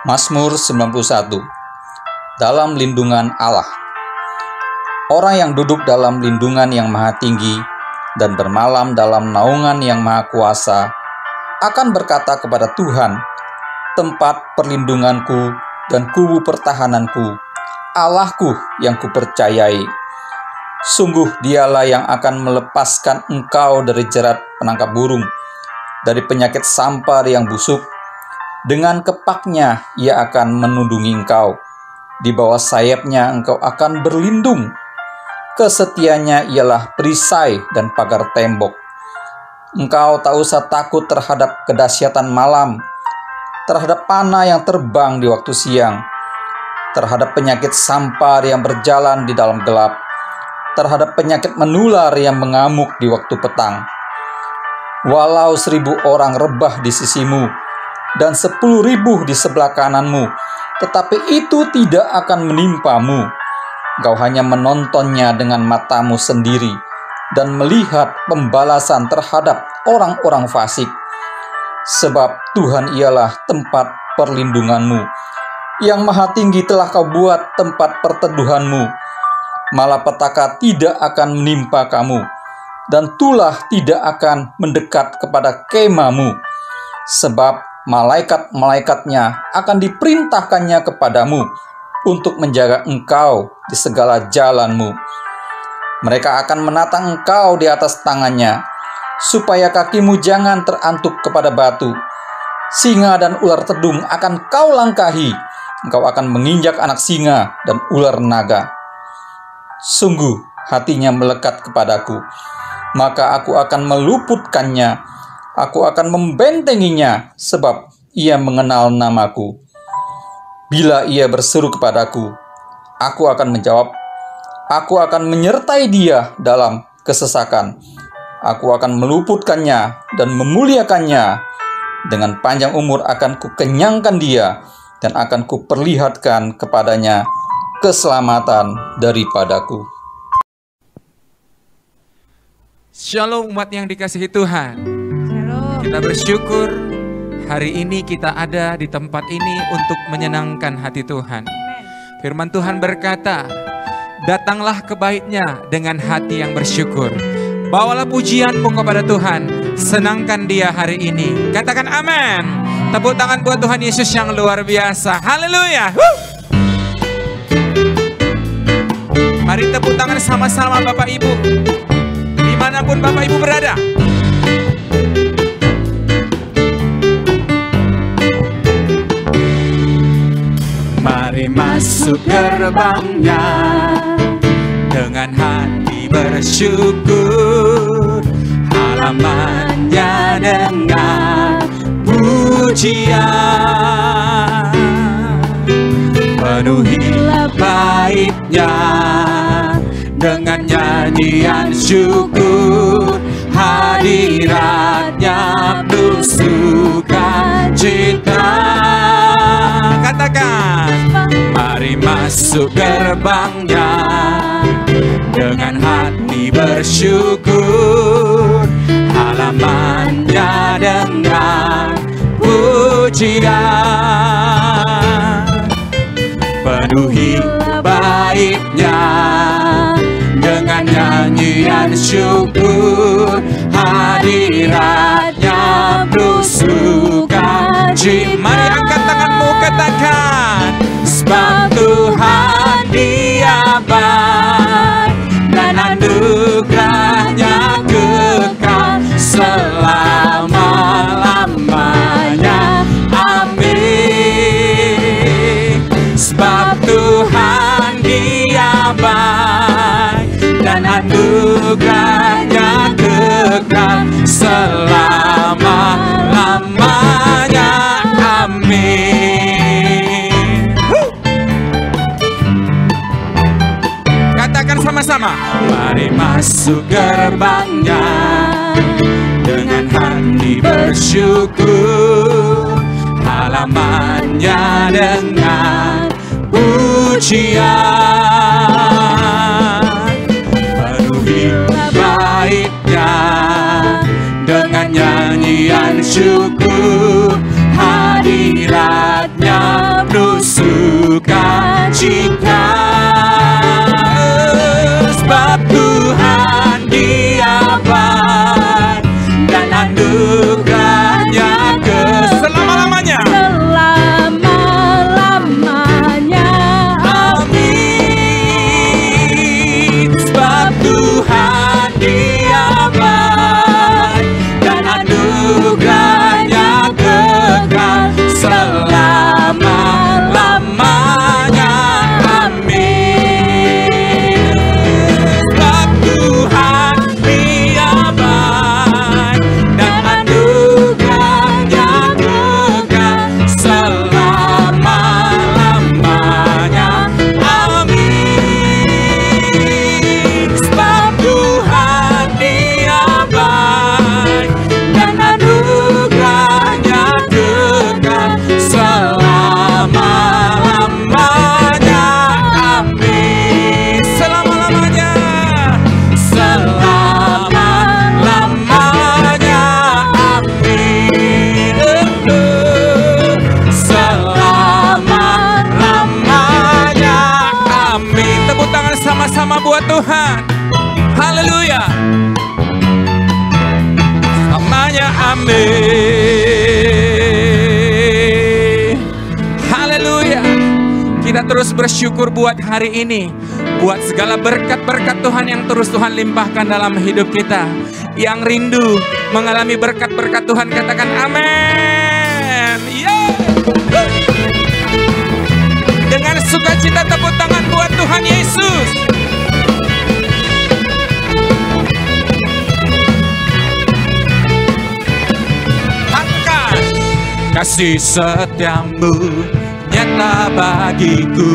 Mazmur 91. Dalam lindungan Allah. Orang yang duduk dalam lindungan yang maha tinggi dan bermalam dalam naungan yang maha kuasa akan berkata kepada Tuhan, tempat perlindunganku dan kubu pertahananku, Allahku yang kupercayai. Sungguh dialah yang akan melepaskan engkau dari jerat penangkap burung, dari penyakit sampar yang busuk. Dengan kepaknya ia akan menundungi engkau. Di bawah sayapnya engkau akan berlindung. Kesetiaannya ialah perisai dan pagar tembok. Engkau tak usah takut terhadap kedahsyatan malam, terhadap panah yang terbang di waktu siang, terhadap penyakit sampar yang berjalan di dalam gelap, terhadap penyakit menular yang mengamuk di waktu petang. Walau 1000 orang rebah di sisimu dan 10.000 di sebelah kananmu, tetapi itu tidak akan menimpamu. Engkau hanya menontonnya dengan matamu sendiri dan melihat pembalasan terhadap orang-orang fasik. Sebab Tuhan ialah tempat perlindunganmu, yang maha tinggi telah kau buat tempat perteduhanmu. Malapetaka tidak akan menimpa kamu, dan tulah tidak akan mendekat kepada kemahmu. Sebab malaikat-malaikatnya akan diperintahkannya kepadamu untuk menjaga engkau di segala jalanmu. Mereka akan menatang engkau di atas tangannya, supaya kakimu jangan terantuk kepada batu. Singa dan ular tedung akan kau langkahi, engkau akan menginjak anak singa dan ular naga. Sungguh hatinya melekat kepadaku, maka aku akan meluputkannya. Aku akan membentenginya, sebab ia mengenal namaku. Bila ia berseru kepadaku, aku akan menjawab. Aku akan menyertai dia dalam kesesakan. Aku akan meluputkannya dan memuliakannya. Dengan panjang umur akan kukenyangkan dia, dan akan kuperlihatkan kepadanya keselamatan daripadaku. Shalom umat yang dikasihi Tuhan. Kita bersyukur hari ini kita ada di tempat ini untuk menyenangkan hati Tuhan. Firman Tuhan berkata, datanglah ke baitnya dengan hati yang bersyukur. Bawalah pujianmu kepada Tuhan, senangkan dia hari ini. Katakan amin. Tepuk tangan buat Tuhan Yesus yang luar biasa. Haleluya. Mari tepuk tangan sama-sama Bapak Ibu, dimanapun Bapak Ibu berada. Mari masuk gerbangnya dengan hati bersyukur, halamannya dengan pujian. Penuhilah baitnya dengan nyanyian syukur, hadiratnya penuh sukacita. Katakan, mari masuk gerbangnya dengan hati bersyukur, halamannya dengan pujian. Penuhi baitnya dengan nyanyian syukur, hadiratnya penuh sukacita. Mari angkat tanganmu, katakan, sebab Tuhan Dia baik dan anugerahnya kekal selama-lamanya. Amin. Sebab Tuhan Dia baik dan anugerahnya kekal selama-lamanya. Amin. Katakan sama-sama, mari masuk gerbangnya dengan hati bersyukur, halamannya dengan pujian. Penuhi baitnya dengan nyanyian syukur, hadiratnya abad dan anugerahnya selama-lamanya. Selama-lamanya. Amin. Sebab Tuhan Dia baik dan anugerahnya kekal selama-lamanya. Amin. Sebab Tuhan Dia baik dan anugerahnya kekal selama-lamanya. Amin. Sebab Tuhan Dia baik dan anugerahnya kekal selama-lamanya. Amin. Selama-lamanya. Selama-lamanya. Amin. Selama-lamanya. Amin. Tepuk tangan sama-sama buat Tuhan. Haleluya. Selamanya. Amin. Haleluya. Kita terus bersyukur buat hari ini, buat segala berkat-berkat Tuhan yang terus Tuhan limpahkan dalam hidup kita. Yang rindu mengalami berkat-berkat Tuhan, katakan amin. Yeah. Dengan sukacita tepuk tangan buat Tuhan Yesus. Angkat. Kasih setiamu nyata bagiku,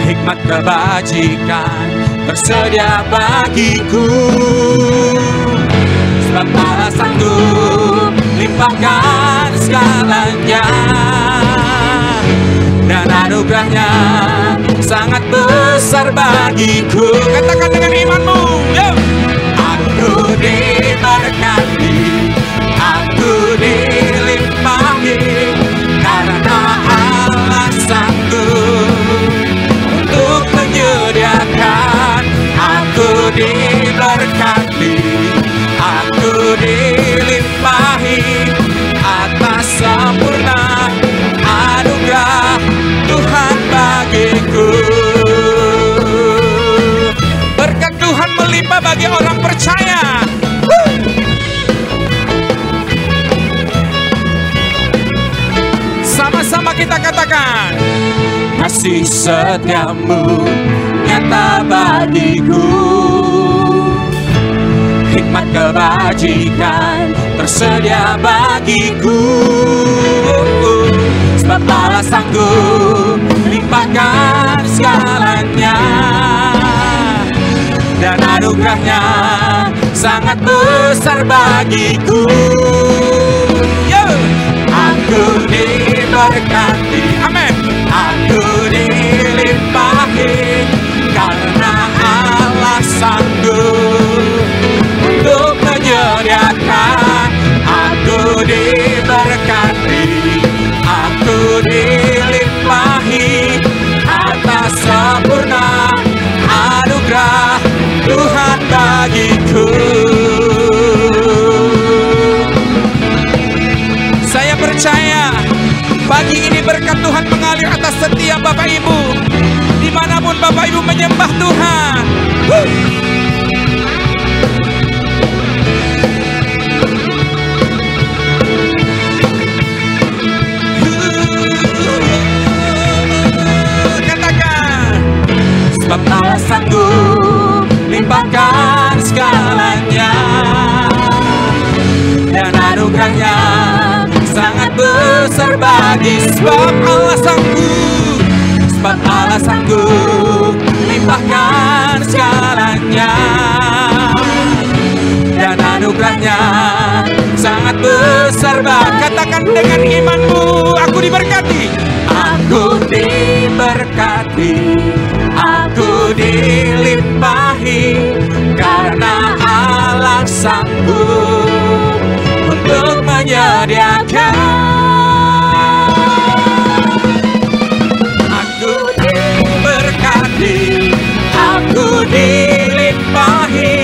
hikmat kebajikan tersedia bagiku. Sebab Allah sanggup limpahkan segalanya, dan anugerahnya sangat besar bagiku. Katakan dengan imanmu, yo. Aku diberkati, aku dilimpahi, karena Allah sanggup untuk menyediakan. Aku diberkati, aku dilimpahi atas sempurna anugerah Tuhan bagiku. Berkat Tuhan melimpah bagi orang percaya. Sama-sama kita katakan, kasih setiamu nyata bagiku, hikmat kebajikan tersedia bagiku. Sebab Allah sanggup limpahkan segalanya, dan anugerahnya sangat besar bagiku. Yo. Aku diberkati, amin. Aku dilimpahi, karena Allah sanggup untuk menyediakan. Aku diberkati, aku dilimpahi atas sempurna anugerah Tuhan bagiku. Saya percaya pagi ini berkat Tuhan mengalir atas setiap Bapak Ibu, dimanapun Bapak Ibu menyembah Tuhan. Katakan, sebab Allah sanggup limpahkan segalanya, dan anugerahnya sangat besar bagi. Sebab Allah sanggup, sebab Allah sanggup limpahkan segalanya, dan anugerahnya sangat besar bagi. Katakan dengan imanmu, aku diberkati, aku diberkati, aku dilimpahi, karena Allah sanggup untuk menyediakan. Aku diberkati, aku dilimpahi,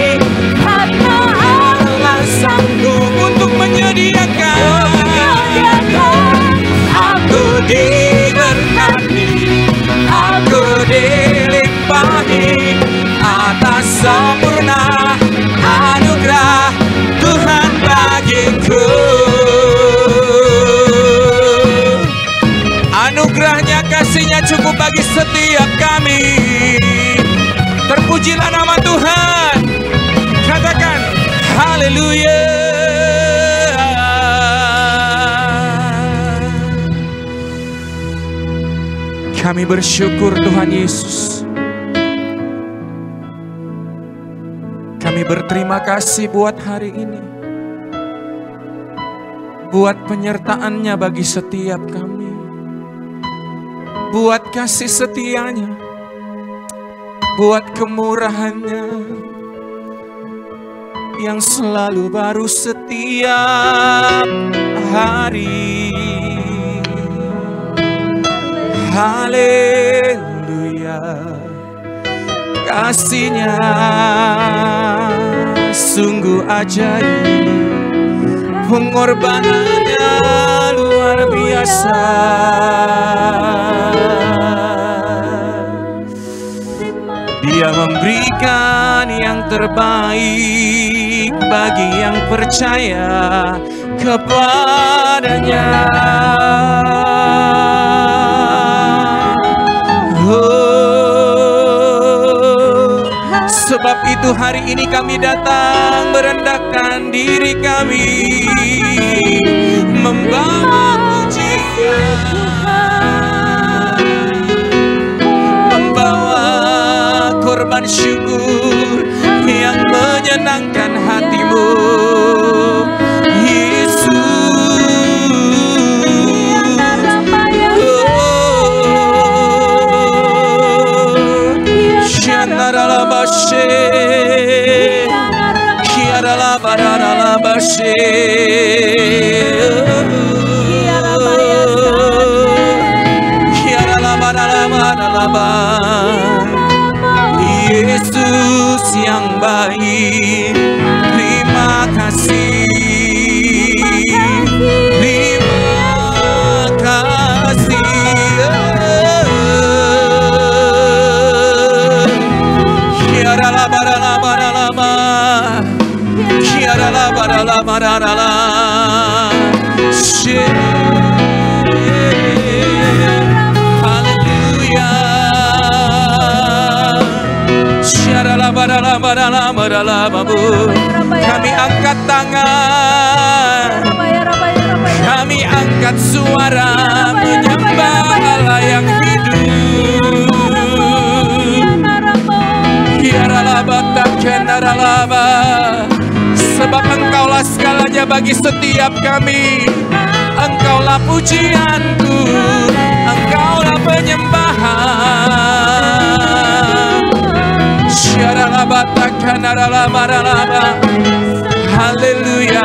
Haleluya. Kami bersyukur Tuhan Yesus. Kami berterima kasih buat hari ini, buat penyertaan-Nya bagi setiap kami, buat kasih setia-Nya, buat kemurahan-Nya yang selalu baru setiap hari. Haleluya. Kasih-Nya sungguh ajaib, pengorbanan-Nya luar biasa. Dia memberikan yang terbaik bagi yang percaya kepada-Nya. Sebab itu hari ini kami datang merendahkan diri kami, membawa pujian, membawa korban syukur yang menyenangkan hati-Mu, Yesus yang baik, terima kasih, terima kasih. Kami angkat tangan, kami angkat suara menyembah Allah yang hidup. Sebab Engkaulah segalanya bagi setiap kami. Engkaulah pujianku, Engkaulah penyembahan. Haleluya.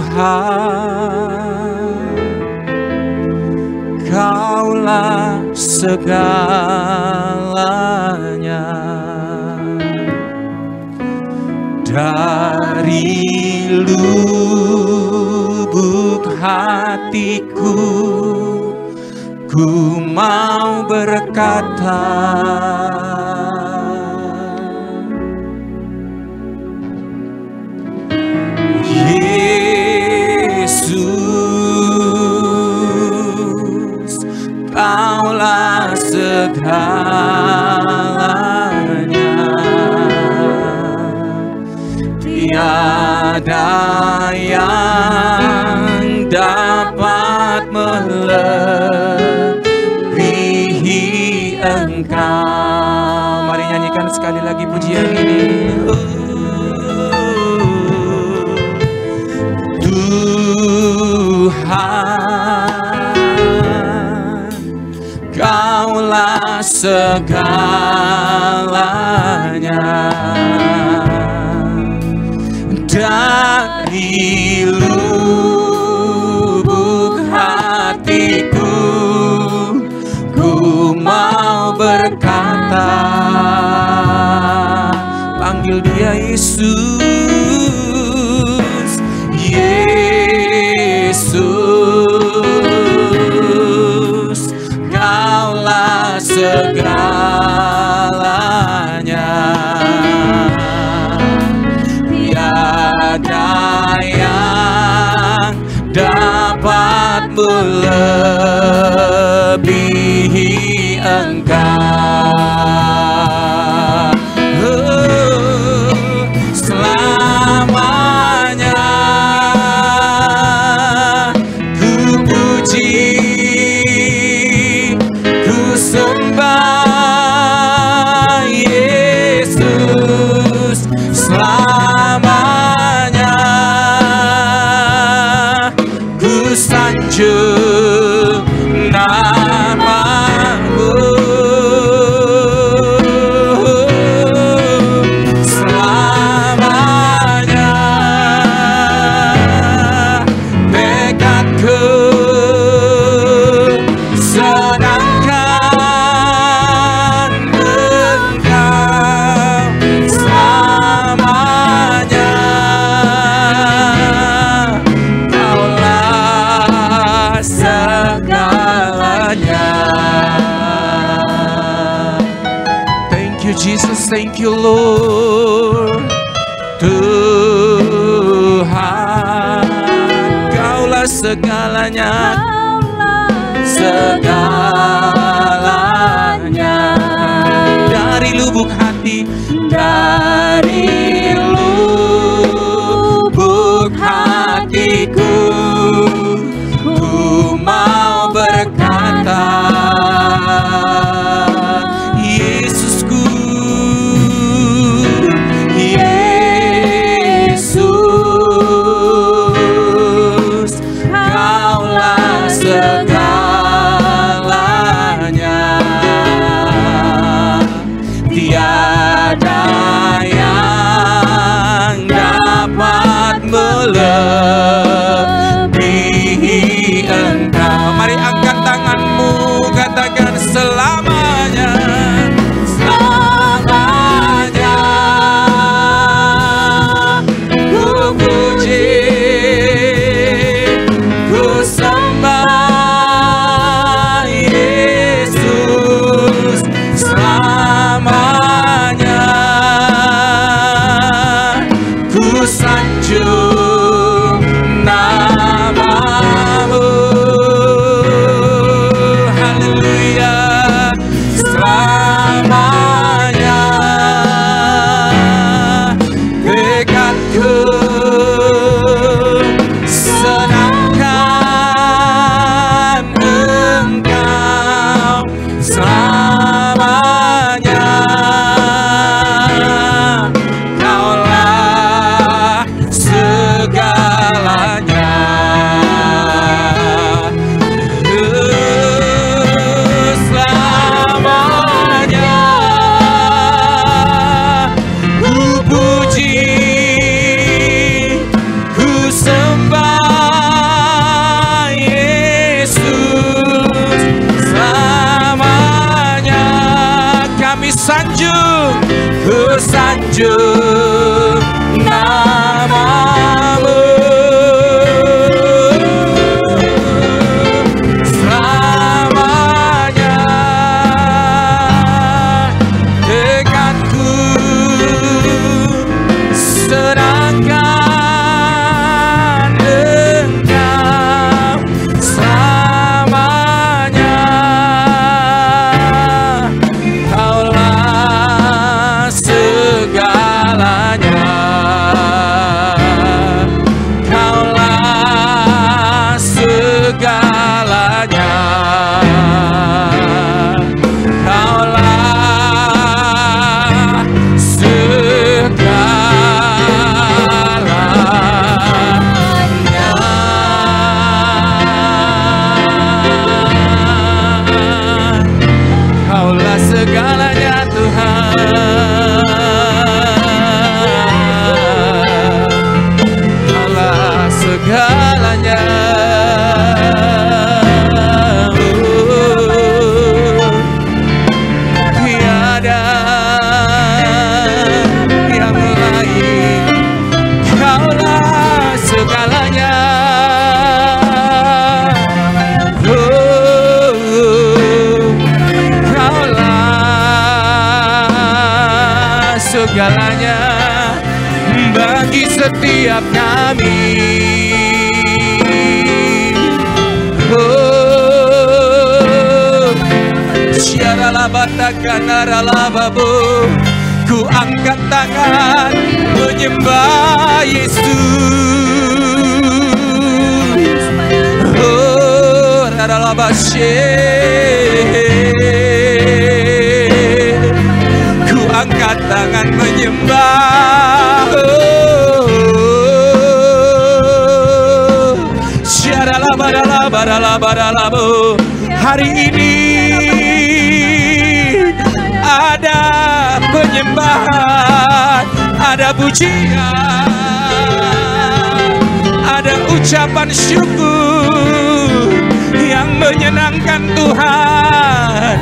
Tuhan, Kaulah segalanya. Dari lubuk hatiku ku mau berkata, Yesus, Kaulah segalanya. Tiada yang dapat melebihi Engkau. Mari nyanyikan sekali lagi pujian ini. Tuhan, Kaulah segalanya. Dari lubuk hatiku ku mau berkata, panggil Dia Yesus, Yesus, Kaulah segalanya. Tiada yang dapat melebihi Jesus, thank you Lord. Tuhan, Kaulah segalanya, segalanya. Dari lubuk hati, dari lubuk hatiku, ku mau berkata, Yesusku, Yesus, Kaulah segalanya. Tiada yang dapat melebihi Engkau. Mari angkat tanganmu, katakan selamanya, selamanya. Ku puji, ku sembah Yesus selamanya. Ku sanjung namamu, haleluya, selamanya. Tekadku senangkan Engkau selamanya. Kaulah segalanya. Selamanya ku puji, ku sembah Yesus selamanya. Kami sanjung, ku sanjung namamu selamanya. Dekatku senangkan Engkau selamanya. Kaulah segalanya. Kaulah segalanya. Kaulah segalanya. Kaulah segalanya Tuhan. Kaulah segalanya. Tiada yang lain. Kaulah segalanya. Kaulah segalanya bagi setiap kami. Syaralabatakanalalababo, ku angkat tangan menyembah Yesus. Oh, raralabashe, ku angkat tangan menyembah. Syaralabaralabaralabaralabo. Hari ini ada penyembahan, ada pujian, ada ucapan syukur yang menyenangkan Tuhan.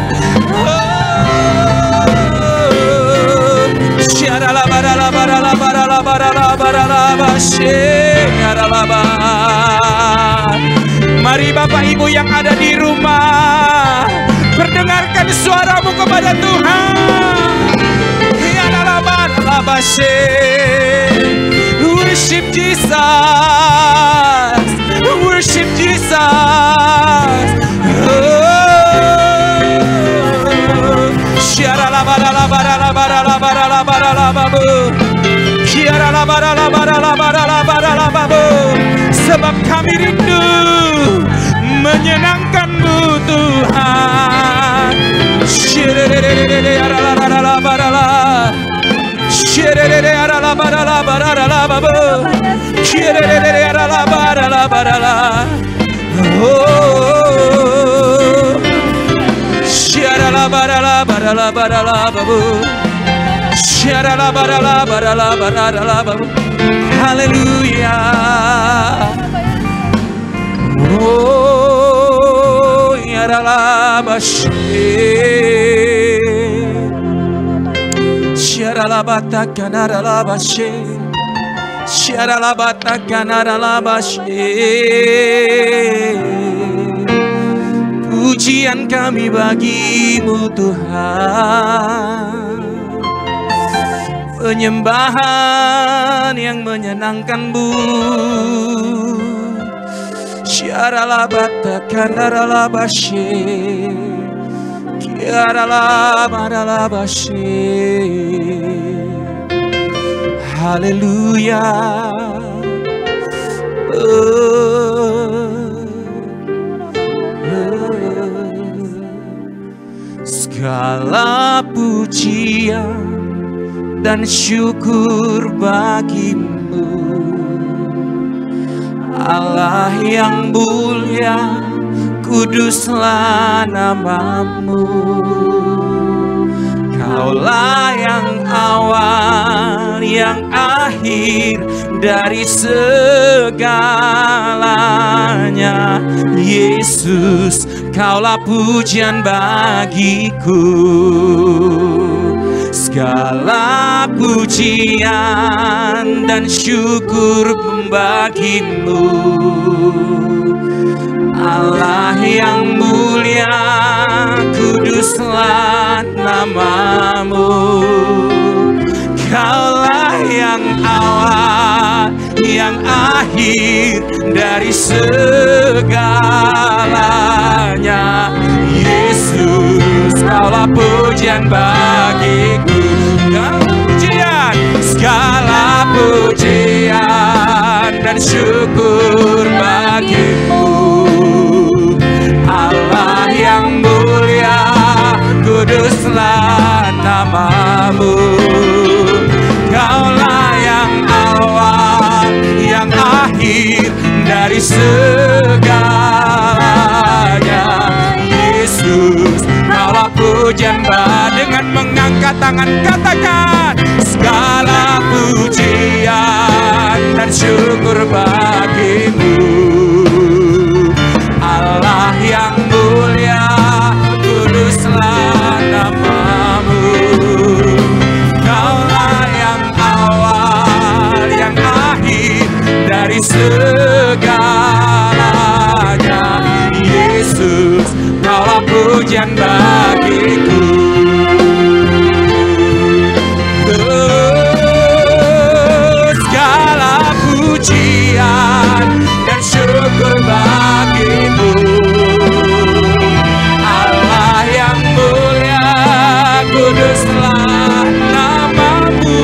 Mari Bapak Ibu yang ada di rumah, perdengarkan suaramu kepada Tuhan. Worship Jesus. Worship Jesus. Sebab kami rindu menyenangkan-Mu Tuhan. Haleluya. Oh, yaralabashi. Sharalabata kanaralabashi. Sharalabata kanaralabashi. Pujian kami bagi-Mu Tuhan, penyembahan yang menyenangkan-Mu. Syaralabata kanaralabashi, kiaralabaralabashi. Haleluya. Segala pujian dan syukur bagi-Mu, Allah yang mulia, kuduslah nama-Mu. Kaulah yang awal, yang akhir dari segalanya. Yesus, Kaulah pujian bagiku. Segala pujian dan syukur bagimu, Allah yang mulia, kuduslah nama-Mu. Kaulah yang awal, yang akhir dari segalanya. Yesus, Kaulah pujian bagiku. Segala pujian dan syukur bagimu, Allah yang mulia, kuduslah nama-Mu. Kaulah yang awal, yang akhir dari segalanya. Yesus, Kaulah pujian dengan mengangkat tangan katakan, segala pujian dan syukur bagimu, Allah yang mulia, kuduslah nama-Mu. Kaulah yang awal, yang akhir dari segalanya. Yesus, Kaulah pujian bagiku. Segala pujian dan syukur bagimu, Allah yang mulia, kuduslah nama-Mu.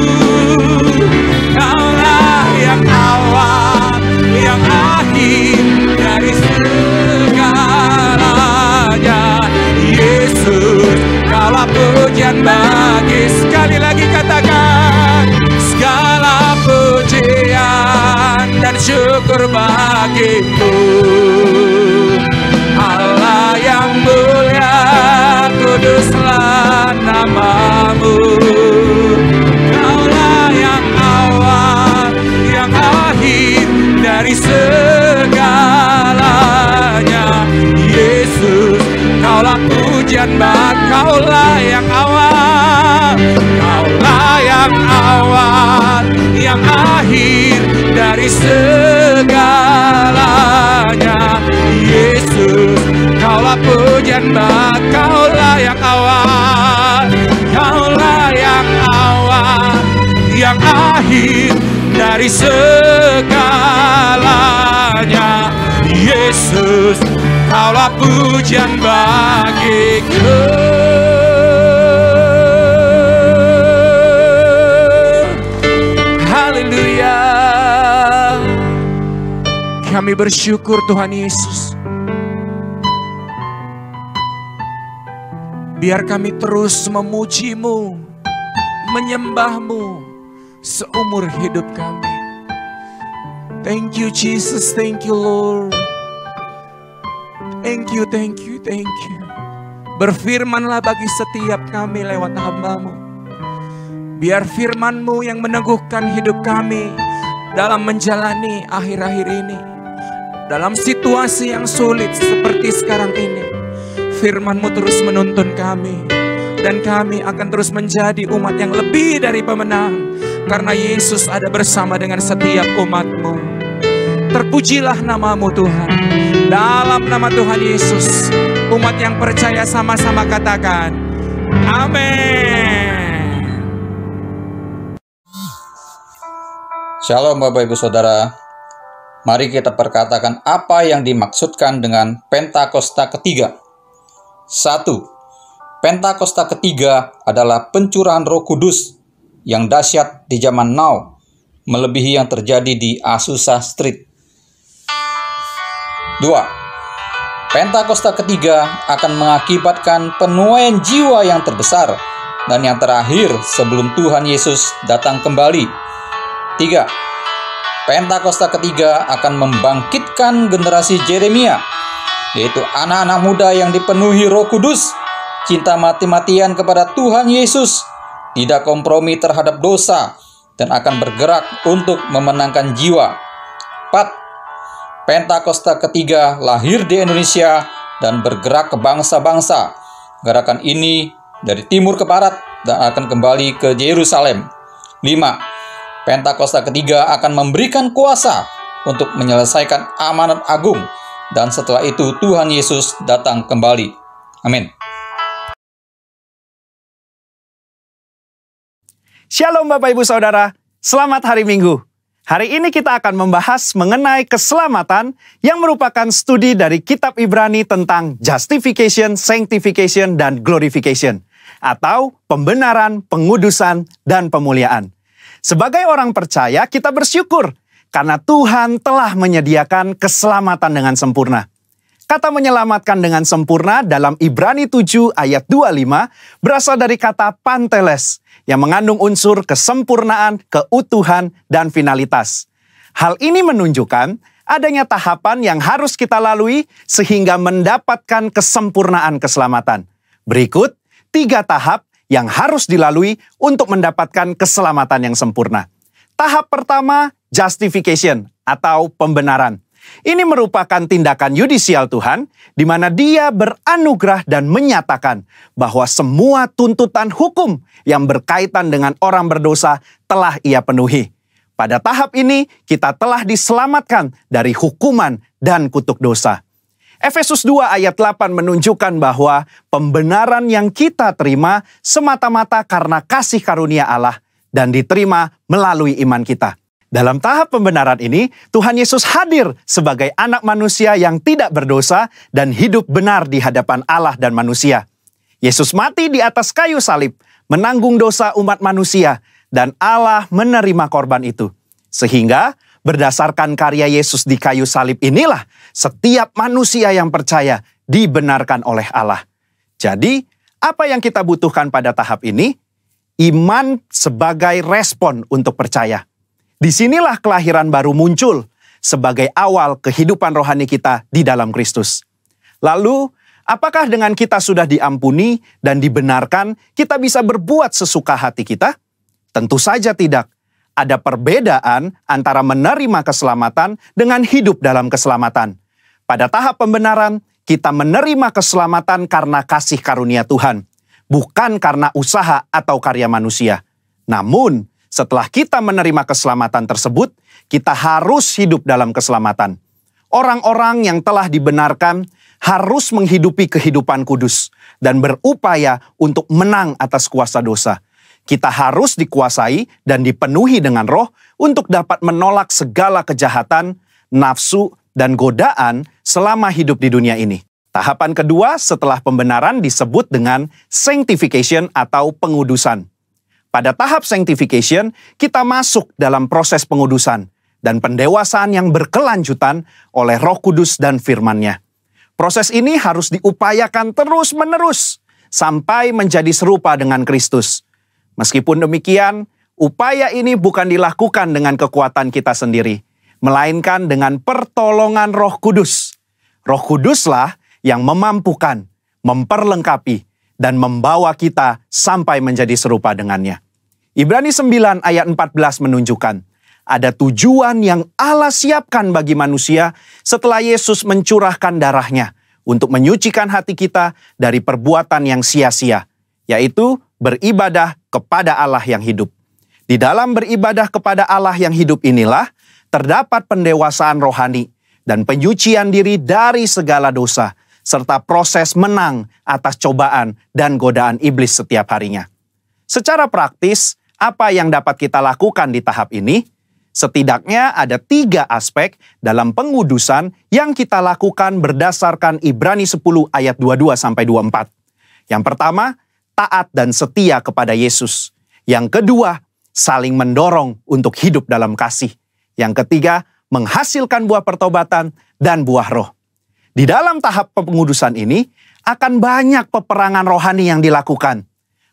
Kaulah yang awal, yang akhir dari segalanya. Yesus, Kaulah pujian bagi. Sekali lagi katakan, segala pujian dan syukur bagimu, Allah yang mulia, kuduslah nama-Mu. Kaulah yang awal, yang akhir dari segalanya. Yesus, Kaulah pujian bagi. Kaulah yang awal, Kaulah yang awal, yang akhir dari segalanya. Yesus, Kaulah pujian bagi. Kaulah yang awal, Kaulah yang awal, yang akhir dari segalanya. Yesus, Kaulah pujian bagiku. Haleluya. Kami bersyukur Tuhan Yesus. Biar kami terus memuji-Mu, menyembah-Mu seumur hidup kami. Thank you Jesus, thank you Lord. Thank you, thank you, thank you. Berfirmanlah bagi setiap kami lewat hamba-Mu. Biar firman-Mu yang meneguhkan hidup kami dalam menjalani akhir-akhir ini. Dalam situasi yang sulit seperti sekarang ini. Firman-Mu terus menuntun kami. Dan kami akan terus menjadi umat yang lebih dari pemenang. Karena Yesus ada bersama dengan setiap umat-Mu. Terpujilah nama-Mu Tuhan. Dalam nama Tuhan Yesus, umat yang percaya sama-sama katakan, amin. Shalom Bapak Ibu Saudara. Mari kita perkatakan apa yang dimaksudkan dengan Pentakosta ketiga. 1. Pentakosta ketiga adalah pencurahan Roh Kudus yang dahsyat di zaman now, melebihi yang terjadi di Azusa Street. 2. Pentakosta ketiga akan mengakibatkan penuaian jiwa yang terbesar dan yang terakhir sebelum Tuhan Yesus datang kembali. 3. Pentakosta ketiga akan membangkitkan generasi Yeremia, yaitu anak-anak muda yang dipenuhi Roh Kudus, cinta mati-matian kepada Tuhan Yesus, tidak kompromi terhadap dosa, dan akan bergerak untuk memenangkan jiwa. 4. Pentakosta ketiga lahir di Indonesia dan bergerak ke bangsa-bangsa. Gerakan ini dari timur ke barat dan akan kembali ke Yerusalem. 5. Pentakosta ketiga akan memberikan kuasa untuk menyelesaikan amanat agung, dan setelah itu Tuhan Yesus datang kembali. Amin. Shalom Bapak Ibu Saudara, selamat hari Minggu. Hari ini kita akan membahas mengenai keselamatan yang merupakan studi dari kitab Ibrani tentang justification, sanctification, dan glorification, atau pembenaran, pengudusan, dan pemuliaan. Sebagai orang percaya, kita bersyukur karena Tuhan telah menyediakan keselamatan dengan sempurna. Kata menyelamatkan dengan sempurna dalam Ibrani 7 ayat 25 berasal dari kata panteles, yang mengandung unsur kesempurnaan, keutuhan, dan finalitas. Hal ini menunjukkan adanya tahapan yang harus kita lalui sehingga mendapatkan kesempurnaan keselamatan. Berikut 3 tahap yang harus dilalui untuk mendapatkan keselamatan yang sempurna. Tahap pertama, justification atau pembenaran. Ini merupakan tindakan yudisial Tuhan, di mana Dia beranugerah dan menyatakan bahwa semua tuntutan hukum yang berkaitan dengan orang berdosa telah Ia penuhi. Pada tahap ini, kita telah diselamatkan dari hukuman dan kutuk dosa. Efesus 2 ayat 8 menunjukkan bahwa pembenaran yang kita terima semata-mata karena kasih karunia Allah dan diterima melalui iman kita. Dalam tahap pembenaran ini, Tuhan Yesus hadir sebagai anak manusia yang tidak berdosa dan hidup benar di hadapan Allah dan manusia. Yesus mati di atas kayu salib, menanggung dosa umat manusia, dan Allah menerima korban itu. Sehingga, berdasarkan karya Yesus di kayu salib inilah, setiap manusia yang percaya dibenarkan oleh Allah. Jadi, apa yang kita butuhkan pada tahap ini? Iman sebagai respon untuk percaya. Disinilah kelahiran baru muncul sebagai awal kehidupan rohani kita di dalam Kristus. Lalu, apakah dengan kita sudah diampuni dan dibenarkan, kita bisa berbuat sesuka hati kita? Tentu saja tidak. Ada perbedaan antara menerima keselamatan dengan hidup dalam keselamatan. Pada tahap pembenaran, kita menerima keselamatan karena kasih karunia Tuhan, bukan karena usaha atau karya manusia. Namun, setelah kita menerima keselamatan tersebut, kita harus hidup dalam keselamatan. Orang-orang yang telah dibenarkan harus menghidupi kehidupan kudus dan berupaya untuk menang atas kuasa dosa. Kita harus dikuasai dan dipenuhi dengan Roh untuk dapat menolak segala kejahatan, nafsu, dan godaan selama hidup di dunia ini. Tahapan kedua setelah pembenaran disebut dengan sanctification atau pengudusan. Pada tahap sanctification, kita masuk dalam proses pengudusan dan pendewasaan yang berkelanjutan oleh Roh Kudus dan firman-Nya. Proses ini harus diupayakan terus-menerus sampai menjadi serupa dengan Kristus. Meskipun demikian, upaya ini bukan dilakukan dengan kekuatan kita sendiri, melainkan dengan pertolongan Roh Kudus. Roh Kuduslah yang memampukan, memperlengkapi, dan membawa kita sampai menjadi serupa dengannya. Ibrani 9 ayat 14 menunjukkan, ada tujuan yang Allah siapkan bagi manusia setelah Yesus mencurahkan darahnya untuk menyucikan hati kita dari perbuatan yang sia-sia, yaitu beribadah kepada Allah yang hidup. Di dalam beribadah kepada Allah yang hidup inilah terdapat pendewasaan rohani dan penyucian diri dari segala dosa, serta proses menang atas cobaan dan godaan iblis setiap harinya. Secara praktis, apa yang dapat kita lakukan di tahap ini? Setidaknya ada 3 aspek dalam pengudusan yang kita lakukan berdasarkan Ibrani 10 ayat 22-24. Yang pertama, taat dan setia kepada Yesus. Yang kedua, saling mendorong untuk hidup dalam kasih. Yang ketiga, menghasilkan buah pertobatan dan buah roh. Di dalam tahap pengudusan ini, akan banyak peperangan rohani yang dilakukan.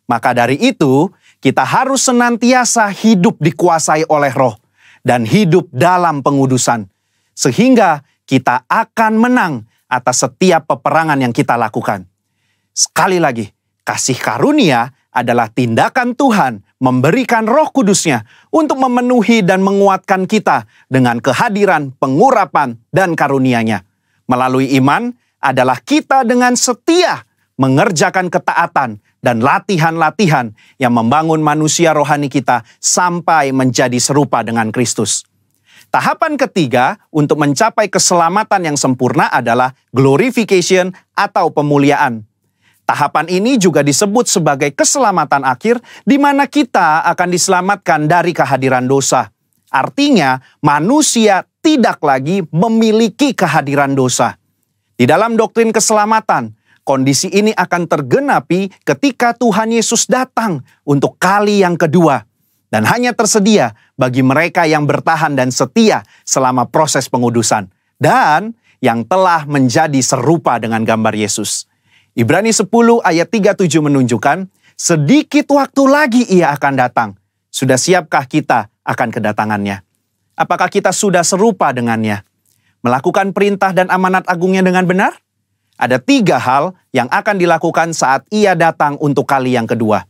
Maka dari itu, kita harus senantiasa hidup dikuasai oleh roh dan hidup dalam pengudusan. Sehingga kita akan menang atas setiap peperangan yang kita lakukan. Sekali lagi, kasih karunia adalah tindakan Tuhan memberikan Roh Kudus-Nya untuk memenuhi dan menguatkan kita dengan kehadiran, pengurapan, dan karunia-Nya. Melalui iman adalah kita dengan setia mengerjakan ketaatan dan latihan-latihan yang membangun manusia rohani kita sampai menjadi serupa dengan Kristus. Tahapan ketiga untuk mencapai keselamatan yang sempurna adalah glorification atau pemuliaan. Tahapan ini juga disebut sebagai keselamatan akhir, di mana kita akan diselamatkan dari kehadiran dosa. Artinya, manusia tidak lagi memiliki kehadiran dosa. Di dalam doktrin keselamatan, kondisi ini akan tergenapi ketika Tuhan Yesus datang untuk kali yang kedua. Dan hanya tersedia bagi mereka yang bertahan dan setia selama proses pengudusan. Dan yang telah menjadi serupa dengan gambar Yesus. Ibrani 10 ayat 37 menunjukkan, sedikit waktu lagi ia akan datang. Sudah siapkah kita akan kedatangannya? Apakah kita sudah serupa dengannya? Melakukan perintah dan amanat agungnya dengan benar? Ada 3 hal yang akan dilakukan saat ia datang untuk kali yang kedua.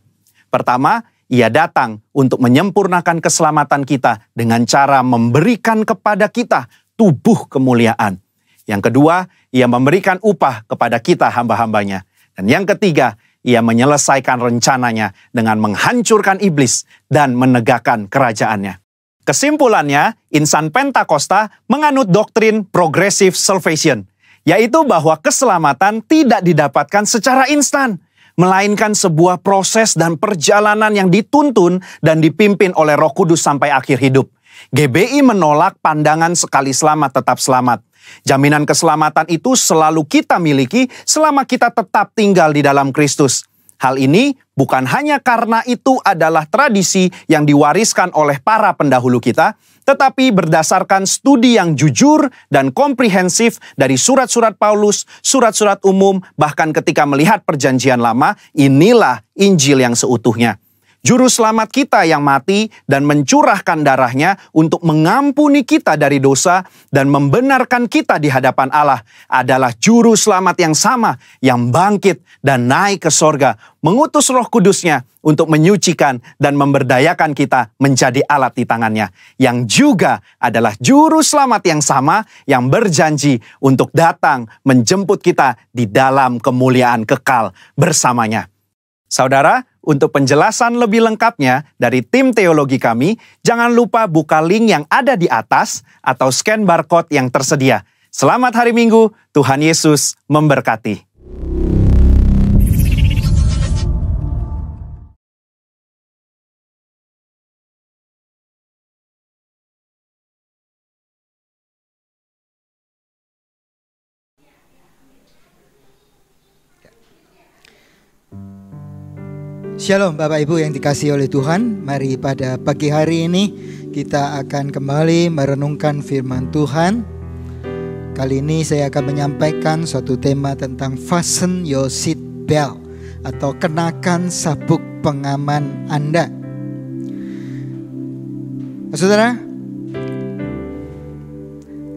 Pertama, ia datang untuk menyempurnakan keselamatan kita dengan cara memberikan kepada kita tubuh kemuliaan. Yang kedua, ia memberikan upah kepada kita hamba-hambanya. Dan yang ketiga, ia menyelesaikan rencananya dengan menghancurkan iblis dan menegakkan kerajaannya. Kesimpulannya, insan Pentakosta menganut doktrin progressive salvation, yaitu bahwa keselamatan tidak didapatkan secara instan, melainkan sebuah proses dan perjalanan yang dituntun dan dipimpin oleh Roh Kudus sampai akhir hidup. GBI menolak pandangan sekali selamat tetap selamat. Jaminan keselamatan itu selalu kita miliki selama kita tetap tinggal di dalam Kristus. Hal ini bukan hanya karena itu adalah tradisi yang diwariskan oleh para pendahulu kita, tetapi berdasarkan studi yang jujur dan komprehensif dari surat-surat Paulus, surat-surat umum, bahkan ketika melihat perjanjian lama, inilah Injil yang seutuhnya. Juru selamat kita yang mati dan mencurahkan darahnya untuk mengampuni kita dari dosa dan membenarkan kita di hadapan Allah adalah juru selamat yang sama yang bangkit dan naik ke sorga, mengutus Roh Kudus-Nya untuk menyucikan dan memberdayakan kita menjadi alat di tangannya, yang juga adalah juru selamat yang sama yang berjanji untuk datang menjemput kita di dalam kemuliaan kekal bersamanya. Saudara, untuk penjelasan lebih lengkapnya dari tim teologi kami, jangan lupa buka link yang ada di atas atau scan barcode yang tersedia. Selamat hari Minggu, Tuhan Yesus memberkati. Shalom Bapak Ibu yang dikasihi oleh Tuhan. Mari pada pagi hari ini kita akan kembali merenungkan firman Tuhan. Kali ini saya akan menyampaikan suatu tema tentang fasten your seat belt atau kenakan sabuk pengaman Anda. Saudara,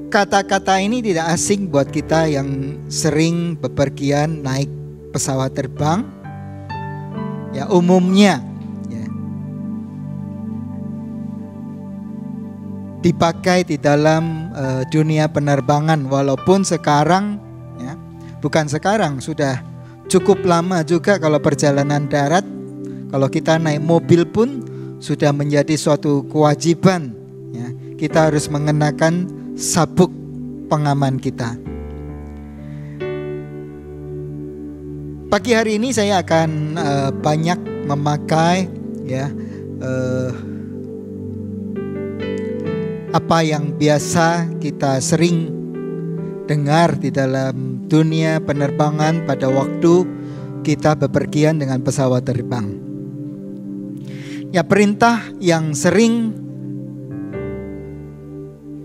kata-kata ini tidak asing buat kita yang sering bepergian naik pesawat terbang. Ya, umumnya ya, dipakai di dalam dunia penerbangan. Walaupun sekarang ya, bukan sekarang, sudah cukup lama juga kalau perjalanan darat. Kalau kita naik mobil pun sudah menjadi suatu kewajiban ya, kita harus mengenakan sabuk pengaman kita. Pagi hari ini saya akan banyak memakai ya apa yang biasa kita sering dengar di dalam dunia penerbangan pada waktu kita bepergian dengan pesawat terbang. Ya, perintah yang sering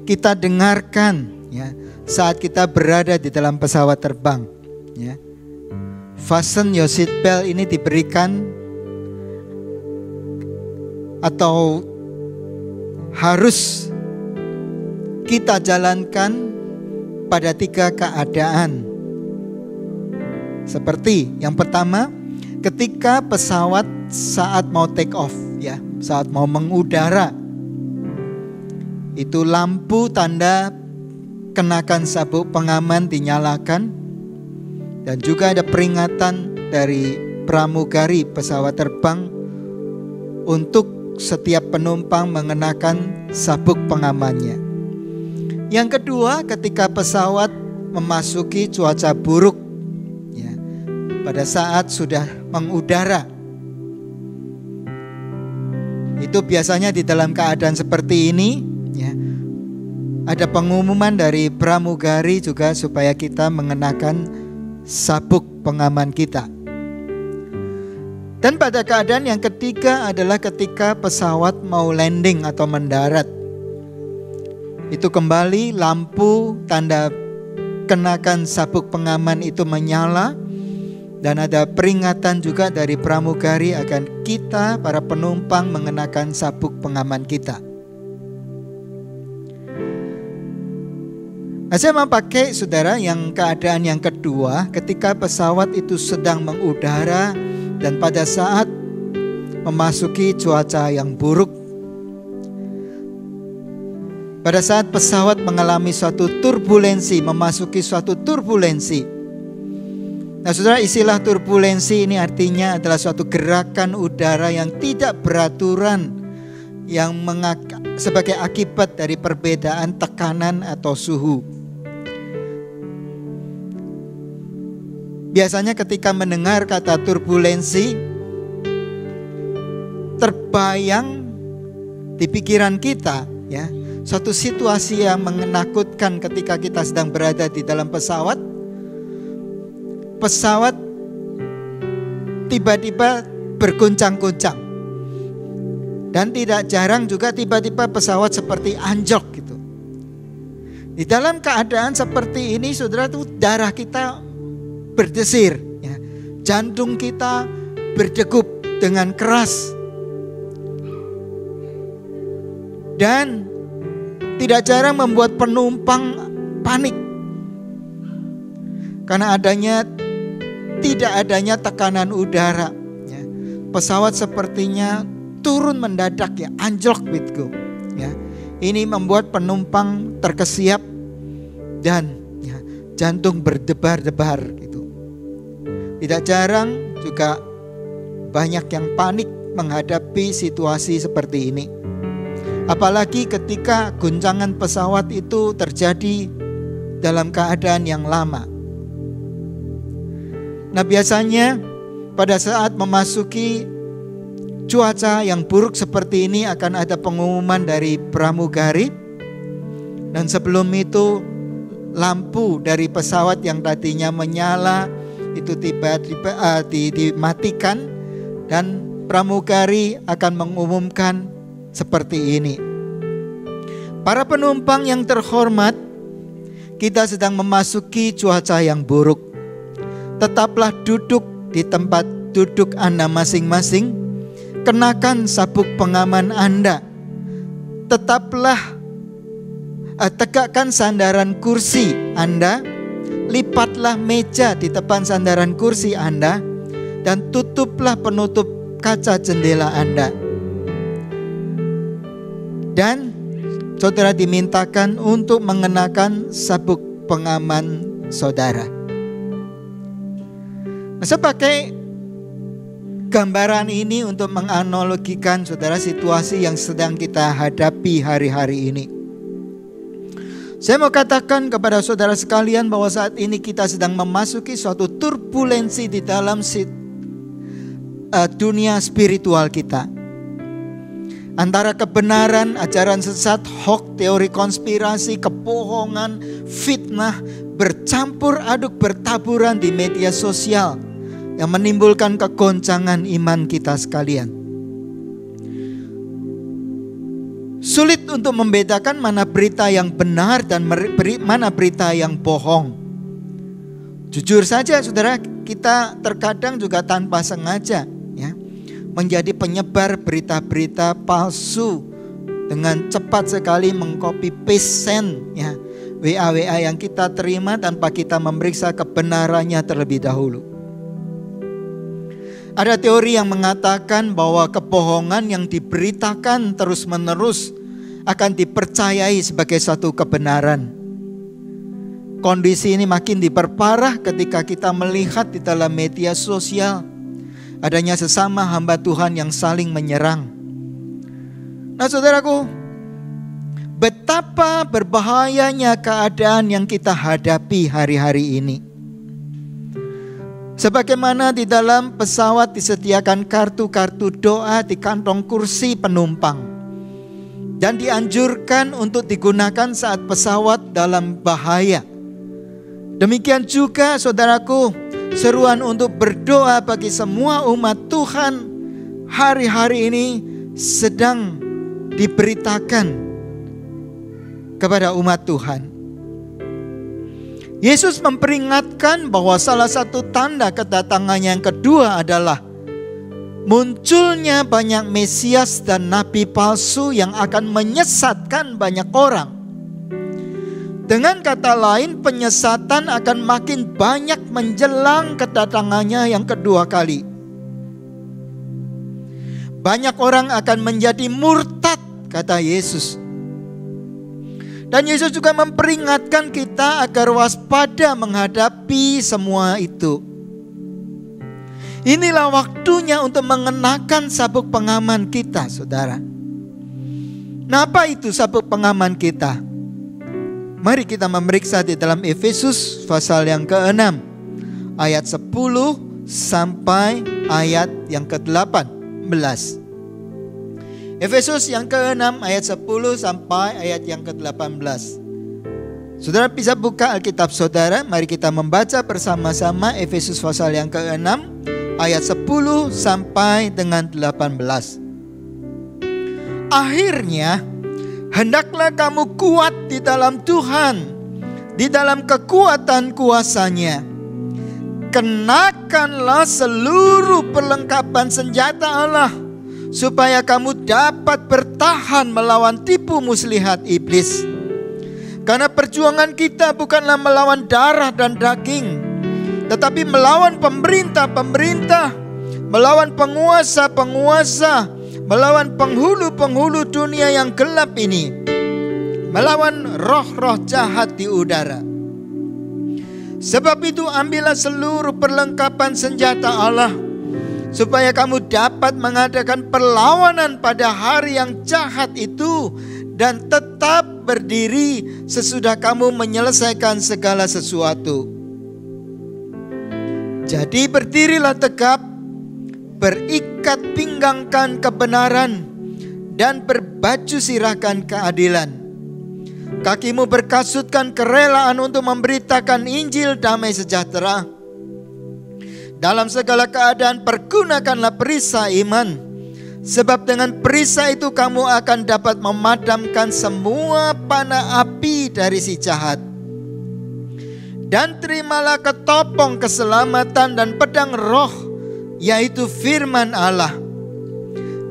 kita dengarkan ya saat kita berada di dalam pesawat terbang ya. Fasten your seat belt ini diberikan atau harus kita jalankan pada 3 keadaan. Seperti yang pertama, ketika pesawat saat mau take off ya, saat mau mengudara, itu lampu tanda kenakan sabuk pengaman dinyalakan. Dan juga ada peringatan dari pramugari pesawat terbang untuk setiap penumpang mengenakan sabuk pengamannya. Yang kedua, ketika pesawat memasuki cuaca buruk ya, pada saat sudah mengudara, itu biasanya di dalam keadaan seperti ini ya, ada pengumuman dari pramugari juga supaya kita mengenakan sabuk pengaman kita. Dan pada keadaan yang ketiga adalah ketika pesawat mau landing atau mendarat. Itu kembali lampu tanda kenakan sabuk pengaman itu menyala. Dan ada peringatan juga dari pramugari akan kita para penumpang mengenakan sabuk pengaman kita. Nah, saya mau pakai saudara yang keadaan yang kedua, ketika pesawat itu sedang mengudara dan pada saat memasuki cuaca yang buruk. Pada saat pesawat mengalami suatu turbulensi, memasuki suatu turbulensi. Nah saudara, istilah turbulensi ini artinya adalah suatu gerakan udara yang tidak beraturan, yang sebagai akibat dari perbedaan tekanan atau suhu. Biasanya ketika mendengar kata turbulensi, terbayang di pikiran kita ya, suatu situasi yang menakutkan ketika kita sedang berada di dalam pesawat. Pesawat tiba-tiba berguncang-guncang. Dan tidak jarang juga tiba-tiba pesawat seperti anjlok gitu. Di dalam keadaan seperti ini saudara, tuh darah kita berdesir ya. Jantung kita berdegup dengan keras. Dan tidak jarang membuat penumpang panik. Karena tidak adanya tekanan udara ya. Pesawat sepertinya turun mendadak ya, anjlok gitu ya. Ini membuat penumpang terkesiap dan ya, jantung berdebar-debar gitu. Tidak jarang juga banyak yang panik menghadapi situasi seperti ini. Apalagi ketika guncangan pesawat itu terjadi dalam keadaan yang lama. Nah biasanya pada saat memasuki cuaca yang buruk seperti ini akan ada pengumuman dari pramugari. Dan sebelum itu lampu dari pesawat yang tadinya menyala itu tiba-tiba dimatikan, dan pramugari akan mengumumkan seperti ini. Para penumpang yang terhormat, kita sedang memasuki cuaca yang buruk. Tetaplah duduk di tempat duduk Anda masing-masing. Kenakan sabuk pengaman Anda. Tegakkan sandaran kursi Anda. Lipatlah meja di depan sandaran kursi Anda. Dan tutuplah penutup kaca jendela Anda. Dan saudara dimintakan untuk mengenakan sabuk pengaman saudara. Saya pakai gambaran ini untuk menganalogikan saudara situasi yang sedang kita hadapi hari-hari ini. Saya mau katakan kepada saudara sekalian bahwa saat ini kita sedang memasuki suatu turbulensi di dalam dunia spiritual kita. Antara kebenaran, ajaran sesat, hoax, teori konspirasi, kebohongan, fitnah bercampur aduk bertaburan di media sosial yang menimbulkan kegoncangan iman kita sekalian. Sulit untuk membedakan mana berita yang benar dan mana berita yang bohong. Jujur saja saudara, kita terkadang juga tanpa sengaja menjadi penyebar berita-berita palsu, dengan cepat sekali mengcopy paste send WA yang kita terima tanpa kita memeriksa kebenarannya terlebih dahulu. Ada teori yang mengatakan bahwa kebohongan yang diberitakan terus-menerus akan dipercayai sebagai satu kebenaran. Kondisi ini makin diperparah ketika kita melihat di dalam media sosial adanya sesama hamba Tuhan yang saling menyerang. Nah saudaraku, betapa berbahayanya keadaan yang kita hadapi hari-hari ini. Sebagaimana di dalam pesawat disediakan kartu-kartu doa di kantong kursi penumpang, dan dianjurkan untuk digunakan saat pesawat dalam bahaya. Demikian juga saudaraku, seruan untuk berdoa bagi semua umat Tuhan hari-hari ini sedang diberitakan kepada umat Tuhan. Yesus memperingatkan bahwa salah satu tanda kedatangannya yang kedua adalah munculnya banyak Mesias dan nabi palsu yang akan menyesatkan banyak orang. Dengan kata lain, penyesatan akan makin banyak menjelang kedatangannya yang kedua kali. Banyak orang akan menjadi murtad, kata Yesus. Dan Yesus juga memperingatkan kita agar waspada menghadapi semua itu. Inilah waktunya untuk mengenakan sabuk pengaman kita, saudara. Nah, apa itu sabuk pengaman kita? Mari kita memeriksa di dalam Efesus pasal yang ke-6 ayat 10 sampai ayat yang ke-18. Efesus yang ke-6 ayat 10 sampai ayat yang ke-18. Saudara bisa buka Alkitab saudara, mari kita membaca bersama-sama Efesus pasal yang ke-6 ayat 10 sampai dengan 18. Akhirnya hendaklah kamu kuat di dalam Tuhan, di dalam kekuatan kuasa-Nya. Kenakanlah seluruh perlengkapan senjata Allah, supaya kamu dapat bertahan melawan tipu muslihat iblis. Karena perjuangan kita bukanlah melawan darah dan daging, tetapi melawan pemerintah-pemerintah, melawan penguasa-penguasa, melawan penghulu-penghulu dunia yang gelap ini, melawan roh-roh jahat di udara. Sebab itu ambillah seluruh perlengkapan senjata Allah, supaya kamu dapat mengadakan perlawanan pada hari yang jahat itu, dan tetap berdiri sesudah kamu menyelesaikan segala sesuatu. Jadi berdirilah tegap, berikat pinggangkan kebenaran, dan berbaju sirahkan keadilan. Kakimu berkasutkan kerelaan untuk memberitakan Injil damai sejahtera. Dalam segala keadaan pergunakanlah perisai iman, sebab dengan perisai itu kamu akan dapat memadamkan semua panah api dari si jahat. Dan terimalah ketopong keselamatan dan pedang roh, yaitu firman Allah.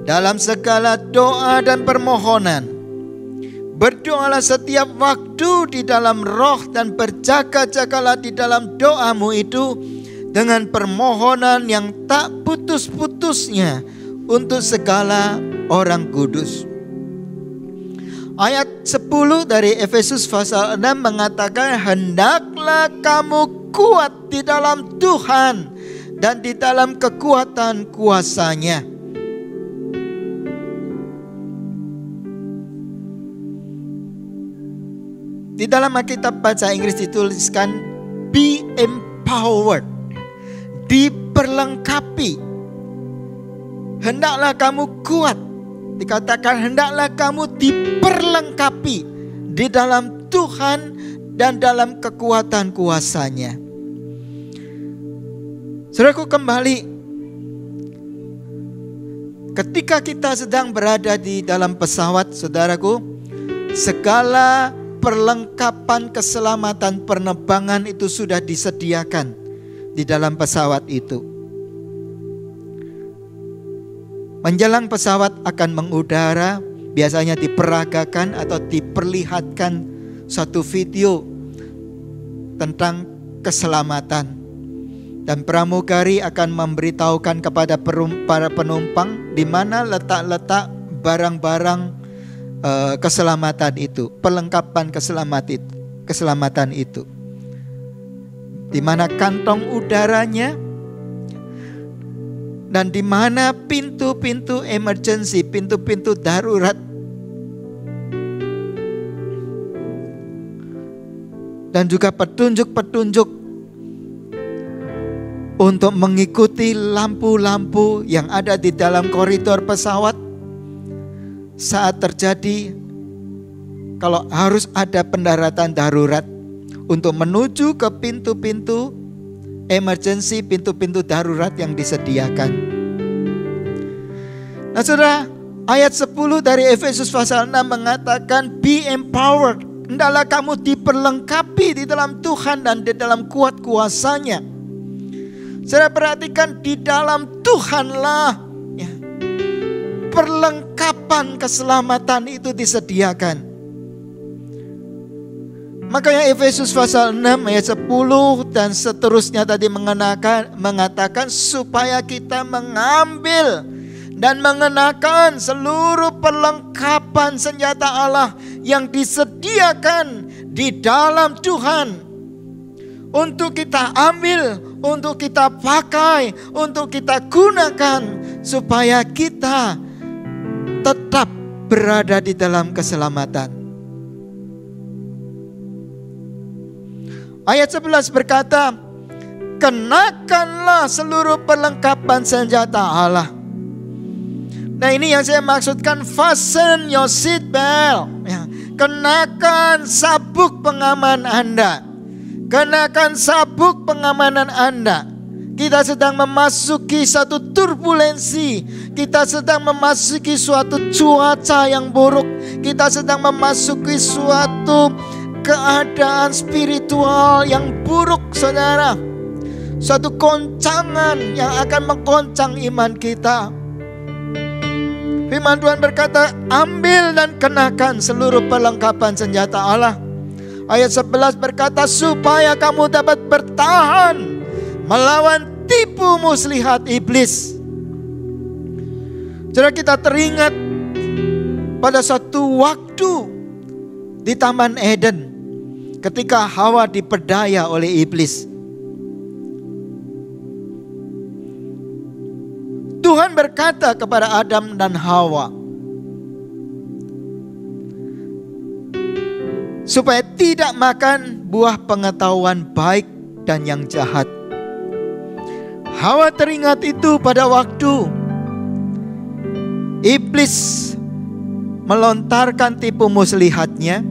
Dalam segala doa dan permohonan, berdoalah setiap waktu di dalam roh, dan berjaga-jagalah di dalam doamu itu dengan permohonan yang tak putus-putusnya untuk segala orang kudus. Ayat 10 dari Efesus pasal 6 mengatakan, hendaklah kamu kuat di dalam Tuhan dan di dalam kekuatan kuasa-Nya. Di dalam Alkitab bahasa Inggris dituliskan be empowered, diperlengkapi. Hendaklah kamu kuat, dikatakan hendaklah kamu diperlengkapi di dalam Tuhan dan dalam kekuatan kuasa-Nya. Saudaraku, kembali, ketika kita sedang berada di dalam pesawat, saudaraku, segala perlengkapan keselamatan penerbangan itu sudah disediakan di dalam pesawat itu. Menjelang pesawat akan mengudara, biasanya diperagakan atau diperlihatkan suatu video tentang keselamatan. Dan pramugari akan memberitahukan kepada para penumpang di mana letak-letak barang-barang keselamatan itu, perlengkapan keselamatan itu. Di mana kantong udaranya, dan di mana pintu-pintu emergency, pintu-pintu darurat. Dan juga petunjuk-petunjuk untuk mengikuti lampu-lampu yang ada di dalam koridor pesawat saat terjadi, kalau harus ada pendaratan darurat, untuk menuju ke pintu-pintu emergency, pintu-pintu darurat yang disediakan. Nah saudara, ayat 10 dari Efesus pasal 6 mengatakan be empowered. Hendaklah kamu diperlengkapi di dalam Tuhan dan di dalam kuat kuasa-Nya. Saudara perhatikan, di dalam Tuhanlah ya, perlengkapan keselamatan itu disediakan. Makanya Efesus pasal 6 ayat 10 dan seterusnya tadi mengatakan supaya kita mengambil dan mengenakan seluruh perlengkapan senjata Allah yang disediakan di dalam Tuhan, untuk kita ambil, untuk kita pakai, untuk kita gunakan, supaya kita tetap berada di dalam keselamatan. Ayat 11 berkata, kenakanlah seluruh perlengkapan senjata Allah. Nah ini yang saya maksudkan, fasten your seat belt ya. Kenakan sabuk pengaman Anda. Kenakan sabuk pengamanan Anda. Kita sedang memasuki satu turbulensi. Kita sedang memasuki suatu cuaca yang buruk. Kita sedang memasuki suatu keadaan spiritual yang buruk, saudara. Suatu goncangan yang akan menggoncang iman kita. Firman Tuhan berkata, ambil dan kenakan seluruh perlengkapan senjata Allah. Ayat 11 berkata, supaya kamu dapat bertahan melawan tipu muslihat iblis. Saudara, kita teringat pada suatu waktu di Taman Eden, ketika Hawa diperdaya oleh iblis. Tuhan berkata kepada Adam dan Hawa, supaya tidak makan buah pengetahuan baik dan yang jahat. Hawa teringat itu pada waktu iblis melontarkan tipu muslihatnya.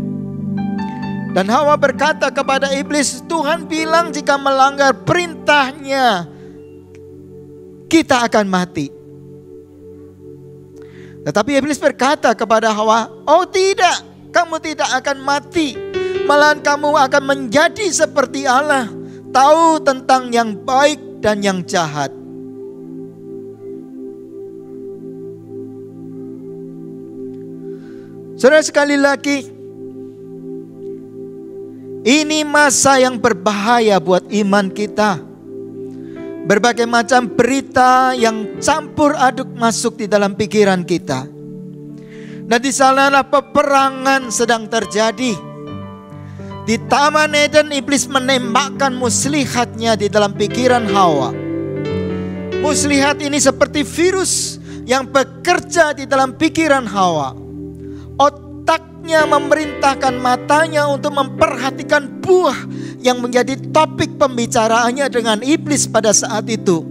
Dan Hawa berkata kepada iblis, Tuhan bilang jika melanggar perintahnya kita akan mati. Tetapi iblis berkata kepada Hawa, oh tidak, kamu tidak akan mati. Malahan kamu akan menjadi seperti Allah, tahu tentang yang baik dan yang jahat. Saudara, sekali lagi, ini masa yang berbahaya buat iman kita. Berbagai macam berita yang campur aduk masuk di dalam pikiran kita. Dan di sanalah peperangan sedang terjadi. Di Taman Eden, iblis menembakkan muslihatnya di dalam pikiran Hawa. Muslihat ini seperti virus yang bekerja di dalam pikiran Hawa. Otaknya memerintahkan matanya untuk memperhatikan buah yang menjadi topik pembicaraannya dengan iblis pada saat itu.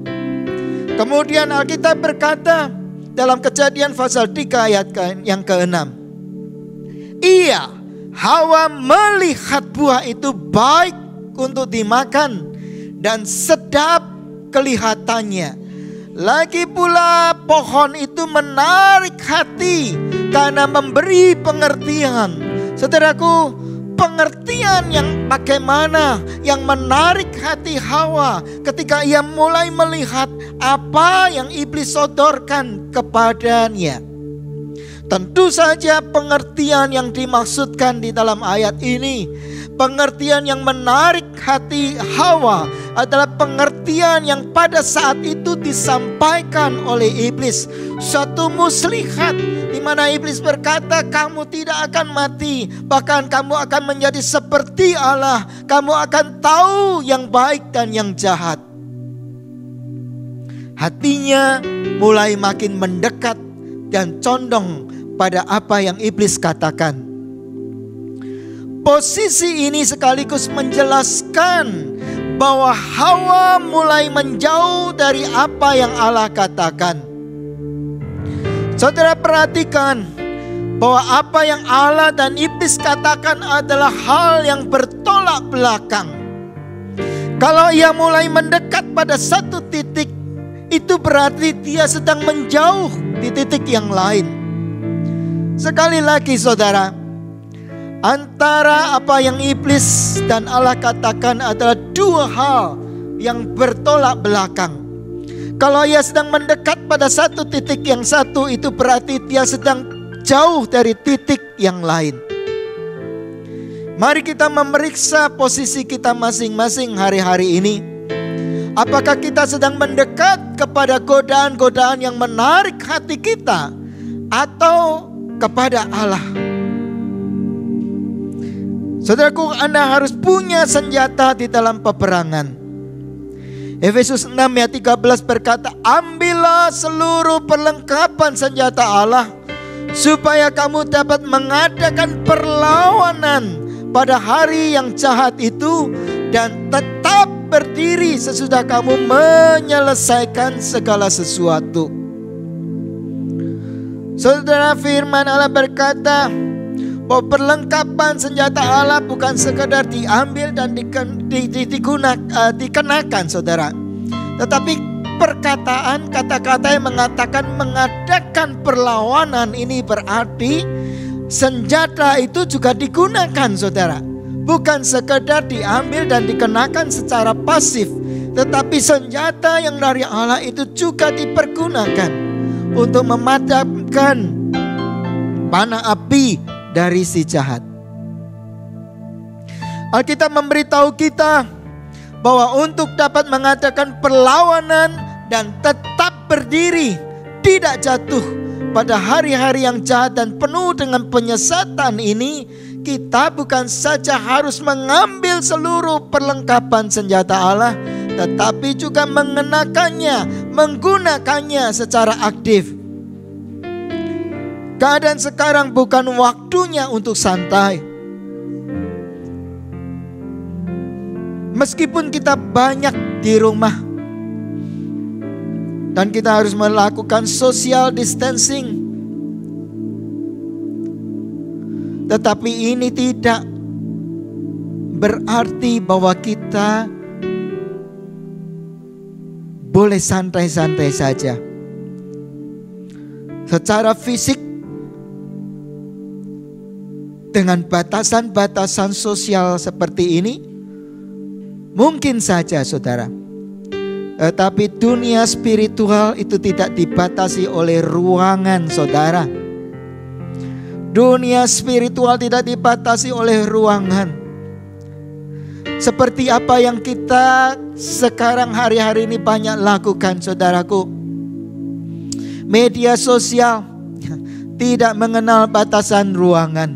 Kemudian Alkitab berkata dalam Kejadian pasal 3 ayat yang ke-6. Hawa melihat buah itu baik untuk dimakan dan sedap kelihatannya. Lagi pula pohon itu menarik hati karena memberi pengertian. Saudaraku, pengertian yang bagaimana yang menarik hati Hawa ketika ia mulai melihat apa yang iblis sodorkan kepadanya. Tentu saja pengertian yang dimaksudkan di dalam ayat ini, pengertian yang menarik hati Hawa adalah pengertian yang pada saat itu disampaikan oleh iblis. Suatu muslihat di mana iblis berkata, kamu tidak akan mati, bahkan kamu akan menjadi seperti Allah, kamu akan tahu yang baik dan yang jahat. Hatinya mulai makin mendekat dan condong pada apa yang iblis katakan. Posisi ini sekaligus menjelaskan bahwa Hawa mulai menjauh dari apa yang Allah katakan. Saudara, perhatikan bahwa apa yang Allah dan iblis katakan adalah hal yang bertolak belakang. Kalau ia mulai mendekat pada satu titik, itu berarti dia sedang menjauh di titik yang lain. Sekali lagi saudara, antara apa yang iblis dan Allah katakan adalah dua hal yang bertolak belakang. Kalau ia sedang mendekat pada satu titik yang satu, itu berarti dia sedang jauh dari titik yang lain. Mari kita memeriksa posisi kita masing-masing hari-hari ini. Apakah kita sedang mendekat kepada godaan-godaan yang menarik hati kita, atau kepada Allah? Saudaraku, Anda harus punya senjata di dalam peperangan. Efesus 6 ayat 13 berkata, ambillah seluruh perlengkapan senjata Allah, supaya kamu dapat mengadakan perlawanan pada hari yang jahat itu, dan tetap berdiri sesudah kamu menyelesaikan segala sesuatu. Saudara, firman Allah berkata bahwa perlengkapan senjata Allah bukan sekedar diambil dan dikenakan saudara, tetapi perkataan kata-kata yang mengatakan mengadakan perlawanan ini berarti senjata itu juga digunakan saudara. Bukan sekedar diambil dan dikenakan secara pasif, tetapi senjata yang dari Allah itu juga dipergunakan untuk memadamkan panah api dari si jahat. Alkitab memberitahu kita bahwa untuk dapat mengadakan perlawanan dan tetap berdiri, tidak jatuh pada hari-hari yang jahat dan penuh dengan penyesatan ini, kita bukan saja harus mengambil seluruh perlengkapan senjata Allah, tetapi juga mengenakannya, menggunakannya secara aktif. Keadaan sekarang bukan waktunya untuk santai. Meskipun kita banyak di rumah dan kita harus melakukan social distancing, tetapi ini tidak berarti bahwa kita boleh santai-santai saja. Secara fisik, dengan batasan-batasan sosial seperti ini, mungkin saja saudara. Tetapi dunia spiritual itu tidak dibatasi oleh ruangan saudara. Dunia spiritual tidak dibatasi oleh ruangan. Seperti apa yang kita sekarang hari-hari ini banyak lakukan saudaraku. Media sosial tidak mengenal batasan ruangan.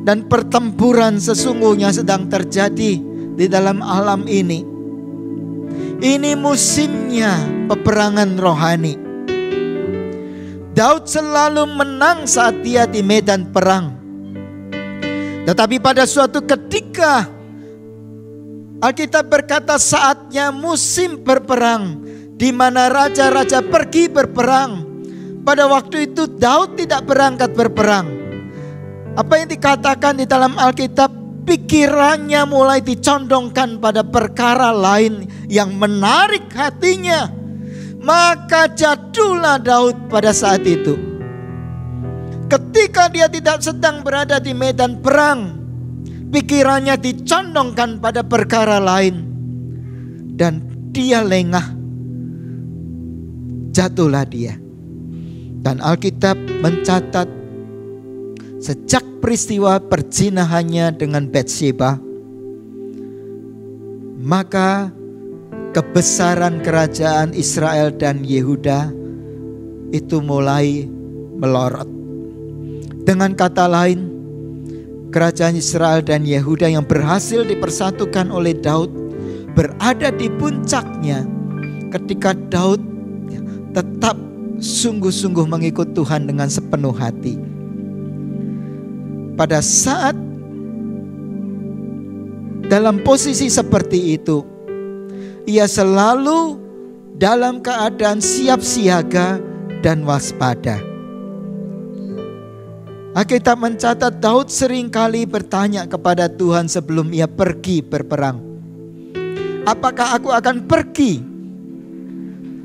Dan pertempuran sesungguhnya sedang terjadi di dalam alam ini. Ini musimnya peperangan rohani. Daud selalu menang saat dia di medan perang. Tetapi pada suatu ketika Alkitab berkata saatnya musim berperang, di mana raja-raja pergi berperang. Pada waktu itu Daud tidak berangkat berperang. Apa yang dikatakan di dalam Alkitab, pikirannya mulai dicondongkan pada perkara lain yang menarik hatinya. Maka jatuhlah Daud pada saat itu. Ketika dia tidak sedang berada di medan perang, pikirannya dicondongkan pada perkara lain. Dan dia lengah. Jatuhlah dia. Dan Alkitab mencatat sejak peristiwa perzinahannya dengan Batsheba, maka kebesaran kerajaan Israel dan Yehuda itu mulai melorot. Dengan kata lain, kerajaan Israel dan Yehuda yang berhasil dipersatukan oleh Daud berada di puncaknya ketika Daud tetap sungguh-sungguh mengikut Tuhan dengan sepenuh hati. Pada saat dalam posisi seperti itu, ia selalu dalam keadaan siap siaga dan waspada. Alkitab mencatat Daud seringkali bertanya kepada Tuhan sebelum ia pergi berperang. Apakah aku akan pergi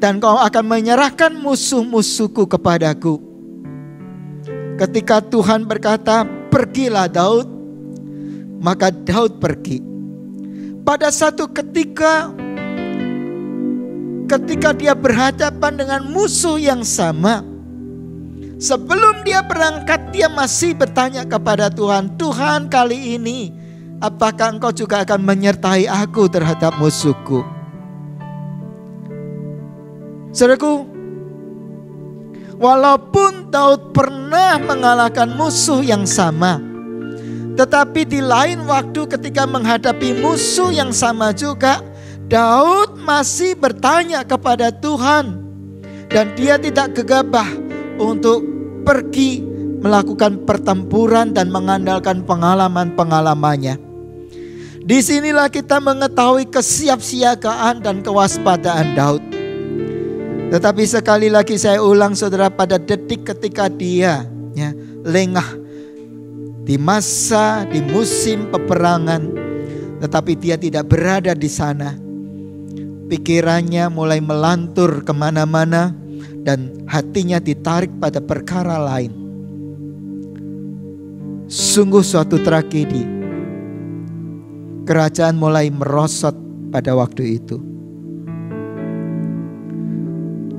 dan kau akan menyerahkan musuh-musuhku kepadaku? Ketika Tuhan berkata, pergilah Daud, maka Daud pergi. Pada satu ketika dia berhadapan dengan musuh yang sama, sebelum dia berangkat dia masih bertanya kepada Tuhan, Tuhan kali ini apakah engkau juga akan menyertai aku terhadap musuhku? Saudaraku, walaupun Daud pernah mengalahkan musuh yang sama, tetapi di lain waktu ketika menghadapi musuh yang sama juga, Daud masih bertanya kepada Tuhan. Dan dia tidak gegabah untuk pergi melakukan pertempuran dan mengandalkan pengalaman-pengalamannya. Disinilah kita mengetahui kesiapsiagaan dan kewaspadaan Daud. Tetapi sekali lagi saya ulang saudara, pada detik ketika dia lengah di musim peperangan, tetapi dia tidak berada di sana, pikirannya mulai melantur kemana-mana dan hatinya ditarik pada perkara lain. Sungguh suatu tragedi. Kerajaan mulai merosot pada waktu itu.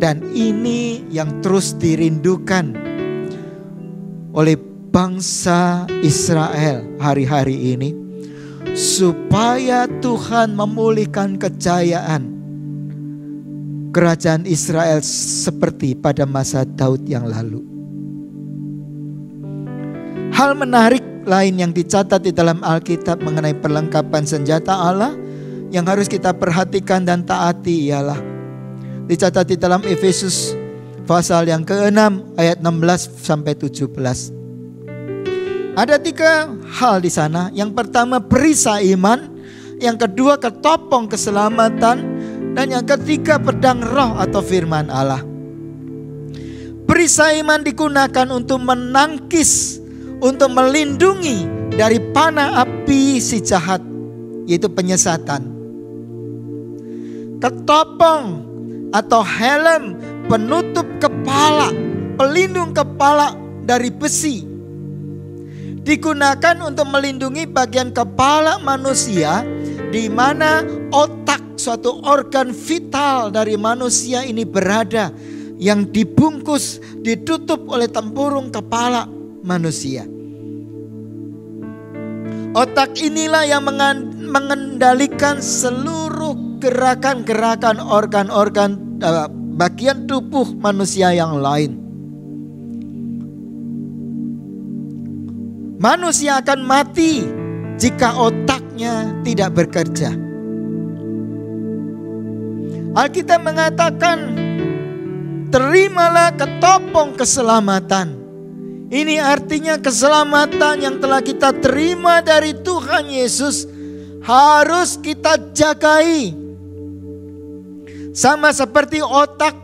Dan ini yang terus dirindukan oleh bangsa Israel hari-hari ini, supaya Tuhan memulihkan kejayaan kerajaan Israel seperti pada masa Daud yang lalu. Hal menarik lain yang dicatat di dalam Alkitab mengenai perlengkapan senjata Allah yang harus kita perhatikan dan taati ialah dicatat di dalam Efesus pasal yang ke-6 ayat 16 sampai 17. Ada 3 hal di sana. Yang pertama perisai iman, yang kedua ketopong keselamatan, dan yang ketiga pedang roh atau firman Allah. Perisai iman digunakan untuk menangkis, untuk melindungi dari panah api si jahat, yaitu penyesatan. Ketopong atau helm penutup kepala, pelindung kepala dari besi, digunakan untuk melindungi bagian kepala manusia di mana otak, suatu organ vital dari manusia ini berada, yang dibungkus, ditutup oleh tempurung kepala manusia. Otak inilah yang mengendalikan seluruh gerakan-gerakan organ-organ bagian tubuh manusia yang lain. Manusia akan mati jika otaknya tidak bekerja. Alkitab mengatakan, terimalah ketopong keselamatan. Ini artinya keselamatan yang telah kita terima dari Tuhan Yesus harus kita jagai. Sama seperti otak,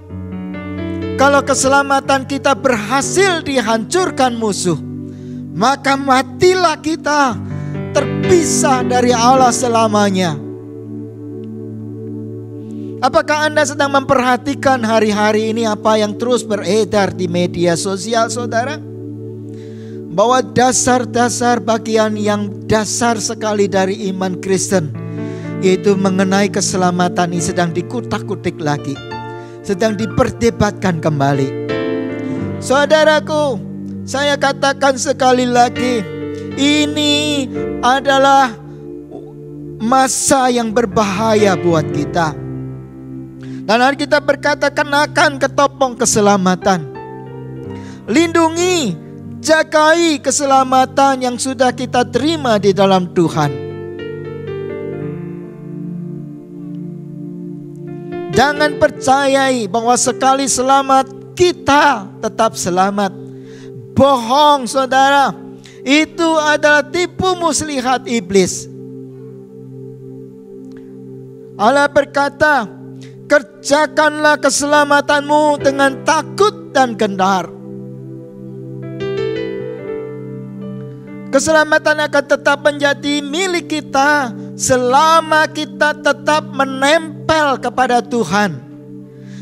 kalau keselamatan kita berhasil dihancurkan musuh, maka matilah kita, terpisah dari Allah selamanya. Apakah Anda sedang memperhatikan hari-hari ini apa yang terus beredar di media sosial, saudara? Bahwa dasar-dasar bagian yang dasar sekali dari iman Kristen, yaitu mengenai keselamatan ini sedang dikutak-kutik lagi, sedang diperdebatkan kembali. Saudaraku, saya katakan sekali lagi, ini adalah masa yang berbahaya buat kita. Dan hari kita berkata, kenakan ketopong keselamatan. Lindungi, jagai keselamatan yang sudah kita terima di dalam Tuhan. Jangan percayai bahwa sekali selamat kita tetap selamat. Bohong, saudara. Itu adalah tipu muslihat iblis. Allah berkata, kerjakanlah keselamatanmu dengan takut dan gentar. Keselamatan akan tetap menjadi milik kita selama kita tetap menempel kepada Tuhan.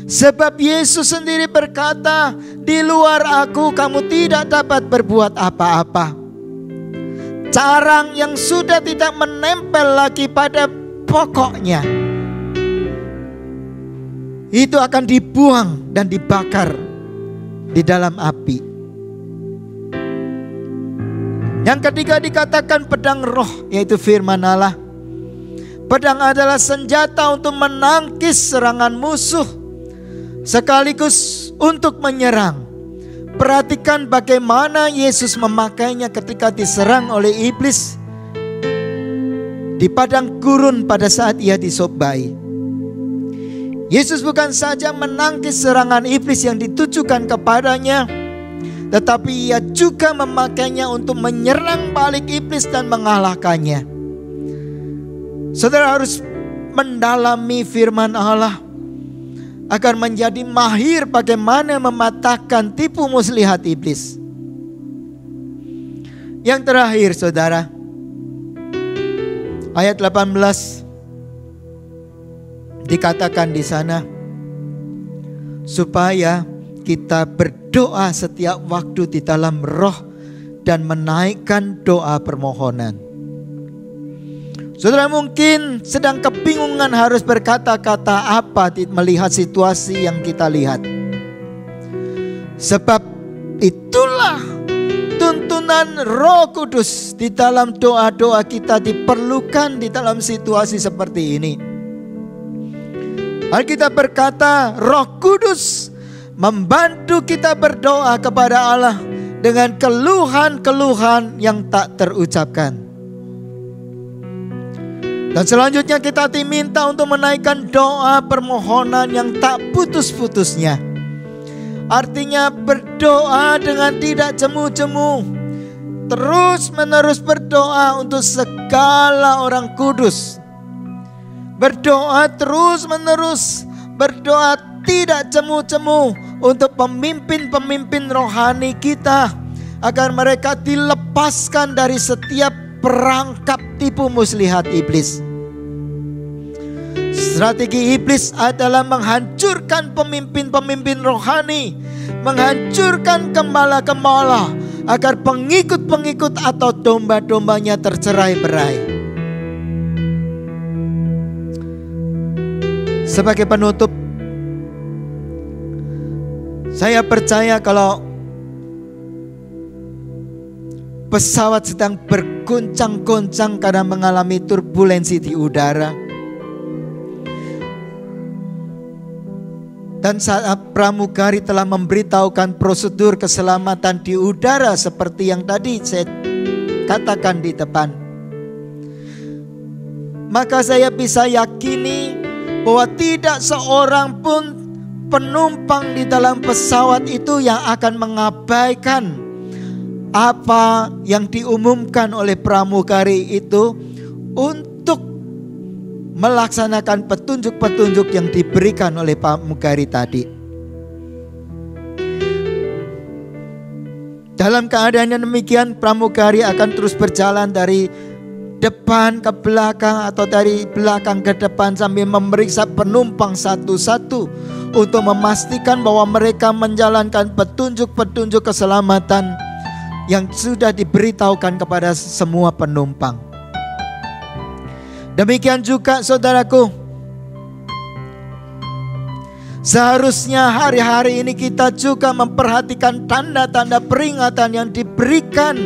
Sebab Yesus sendiri berkata, di luar aku kamu tidak dapat berbuat apa-apa. Carang yang sudah tidak menempel lagi pada pokoknya, itu akan dibuang dan dibakar di dalam api. Yang ketiga dikatakan pedang roh, yaitu firman Allah. Pedang adalah senjata untuk menangkis serangan musuh, sekaligus untuk menyerang. Perhatikan bagaimana Yesus memakainya ketika diserang oleh iblis di padang gurun pada saat ia disobai. Yesus bukan saja menangkis serangan iblis yang ditujukan kepadanya, tetapi ia juga memakainya untuk menyerang balik iblis dan mengalahkannya. Saudara harus mendalami firman Allah agar menjadi mahir bagaimana mematahkan tipu muslihat iblis. Yang terakhir, saudara, ayat 18 dikatakan di sana, supaya kita berdoa setiap waktu di dalam roh dan menaikkan doa permohonan. Saudara mungkin sedang kebingungan harus berkata-kata apa melihat situasi yang kita lihat. Sebab itulah tuntunan Roh Kudus di dalam doa-doa kita diperlukan di dalam situasi seperti ini. Alkitab berkata, Roh Kudus membantu kita berdoa kepada Allah dengan keluhan-keluhan yang tak terucapkan. Dan selanjutnya kita diminta untuk menaikkan doa permohonan yang tak putus-putusnya. Artinya berdoa dengan tidak jemu-jemu, terus-menerus berdoa untuk segala orang kudus. Berdoa terus-menerus, berdoa tidak jemu-jemu untuk pemimpin-pemimpin rohani kita, agar mereka dilepaskan dari setiap perangkap tipu muslihat iblis. Strategi iblis adalah menghancurkan pemimpin-pemimpin rohani, menghancurkan gembala-gembala, agar pengikut-pengikut atau domba-dombanya tercerai-berai. Sebagai penutup, saya percaya kalau pesawat sedang bergoncang-goncang karena mengalami turbulensi di udara, dan saat pramugari telah memberitahukan prosedur keselamatan di udara seperti yang tadi saya katakan di depan, maka saya bisa yakini bahwa tidak seorang pun penumpang di dalam pesawat itu yang akan mengabaikan apa yang diumumkan oleh pramugari itu untuk melaksanakan petunjuk-petunjuk yang diberikan oleh pramugari tadi. Dalam keadaan yang demikian, pramugari akan terus berjalan dari depan ke belakang atau dari belakang ke depan sambil memeriksa penumpang satu-satu untuk memastikan bahwa mereka menjalankan petunjuk-petunjuk keselamatan yang sudah diberitahukan kepada semua penumpang. Demikian juga saudaraku, seharusnya hari-hari ini kita juga memperhatikan tanda-tanda peringatan yang diberikan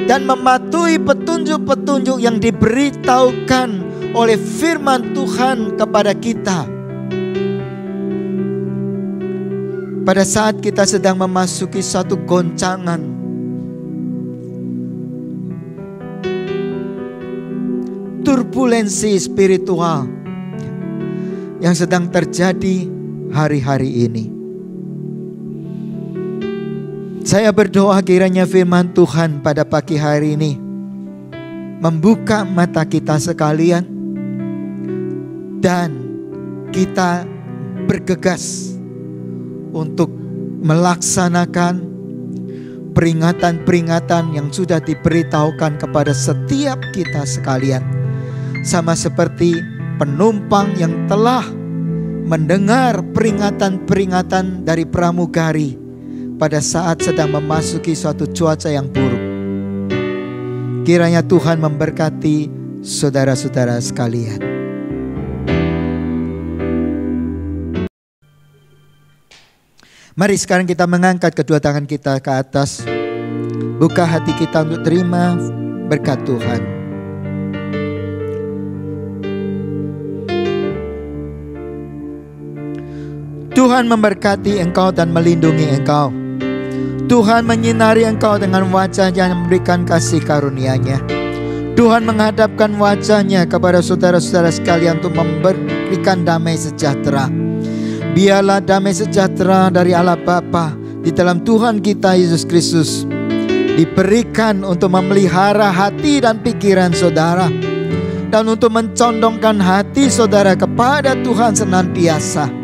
dan mematuhi petunjuk-petunjuk yang diberitahukan oleh firman Tuhan kepada kita. Pada saat kita sedang memasuki satu goncangan, turbulensi spiritual yang sedang terjadi hari-hari ini, saya berdoa kiranya firman Tuhan pada pagi hari ini membuka mata kita sekalian dan kita bergegas untuk melaksanakan peringatan-peringatan yang sudah diberitahukan kepada setiap kita sekalian. Sama seperti penumpang yang telah mendengar peringatan-peringatan dari pramugari pada saat sedang memasuki suatu cuaca yang buruk. Kiranya Tuhan memberkati saudara-saudara sekalian. Mari sekarang kita mengangkat kedua tangan kita ke atas. Buka hati kita untuk terima berkat Tuhan. Tuhan memberkati engkau dan melindungi engkau. Tuhan menyinari engkau dengan wajah-Nya yang memberikan kasih karunia-Nya. Tuhan menghadapkan wajah-Nya kepada saudara-saudara sekalian untuk memberikan damai sejahtera. Biarlah damai sejahtera dari Allah Bapa di dalam Tuhan kita Yesus Kristus diberikan untuk memelihara hati dan pikiran saudara, dan untuk mencondongkan hati saudara kepada Tuhan senantiasa.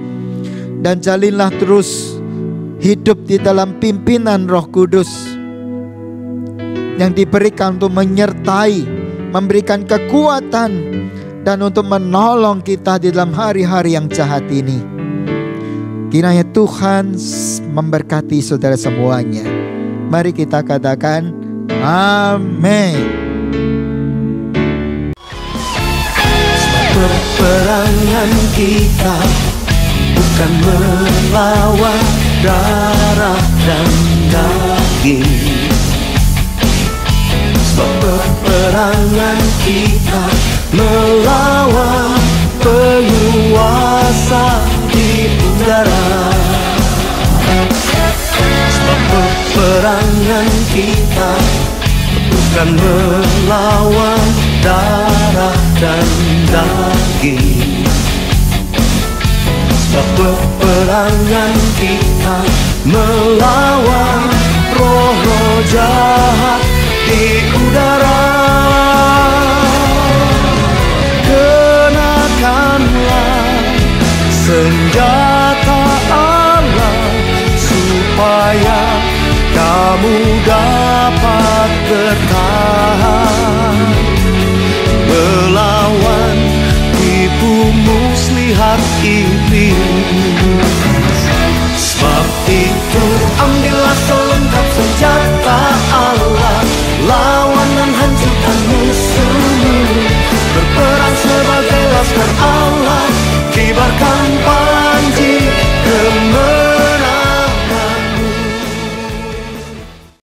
Dan jalinlah terus hidup di dalam pimpinan Roh Kudus yang diberikan untuk menyertai, memberikan kekuatan, dan untuk menolong kita di dalam hari-hari yang jahat ini. Kiranya Tuhan memberkati saudara semuanya. Mari kita katakan amin. Peperangan kita bukan melawan darah dan daging, sebab peperangan kita melawan penguasa di udara. Sebab peperangan kita bukan melawan darah dan daging, sebab peperangan kita melawan roh-roh jahat di udara. Kenakanlah senjata Allah supaya kamu dapat aku muslihat iblis.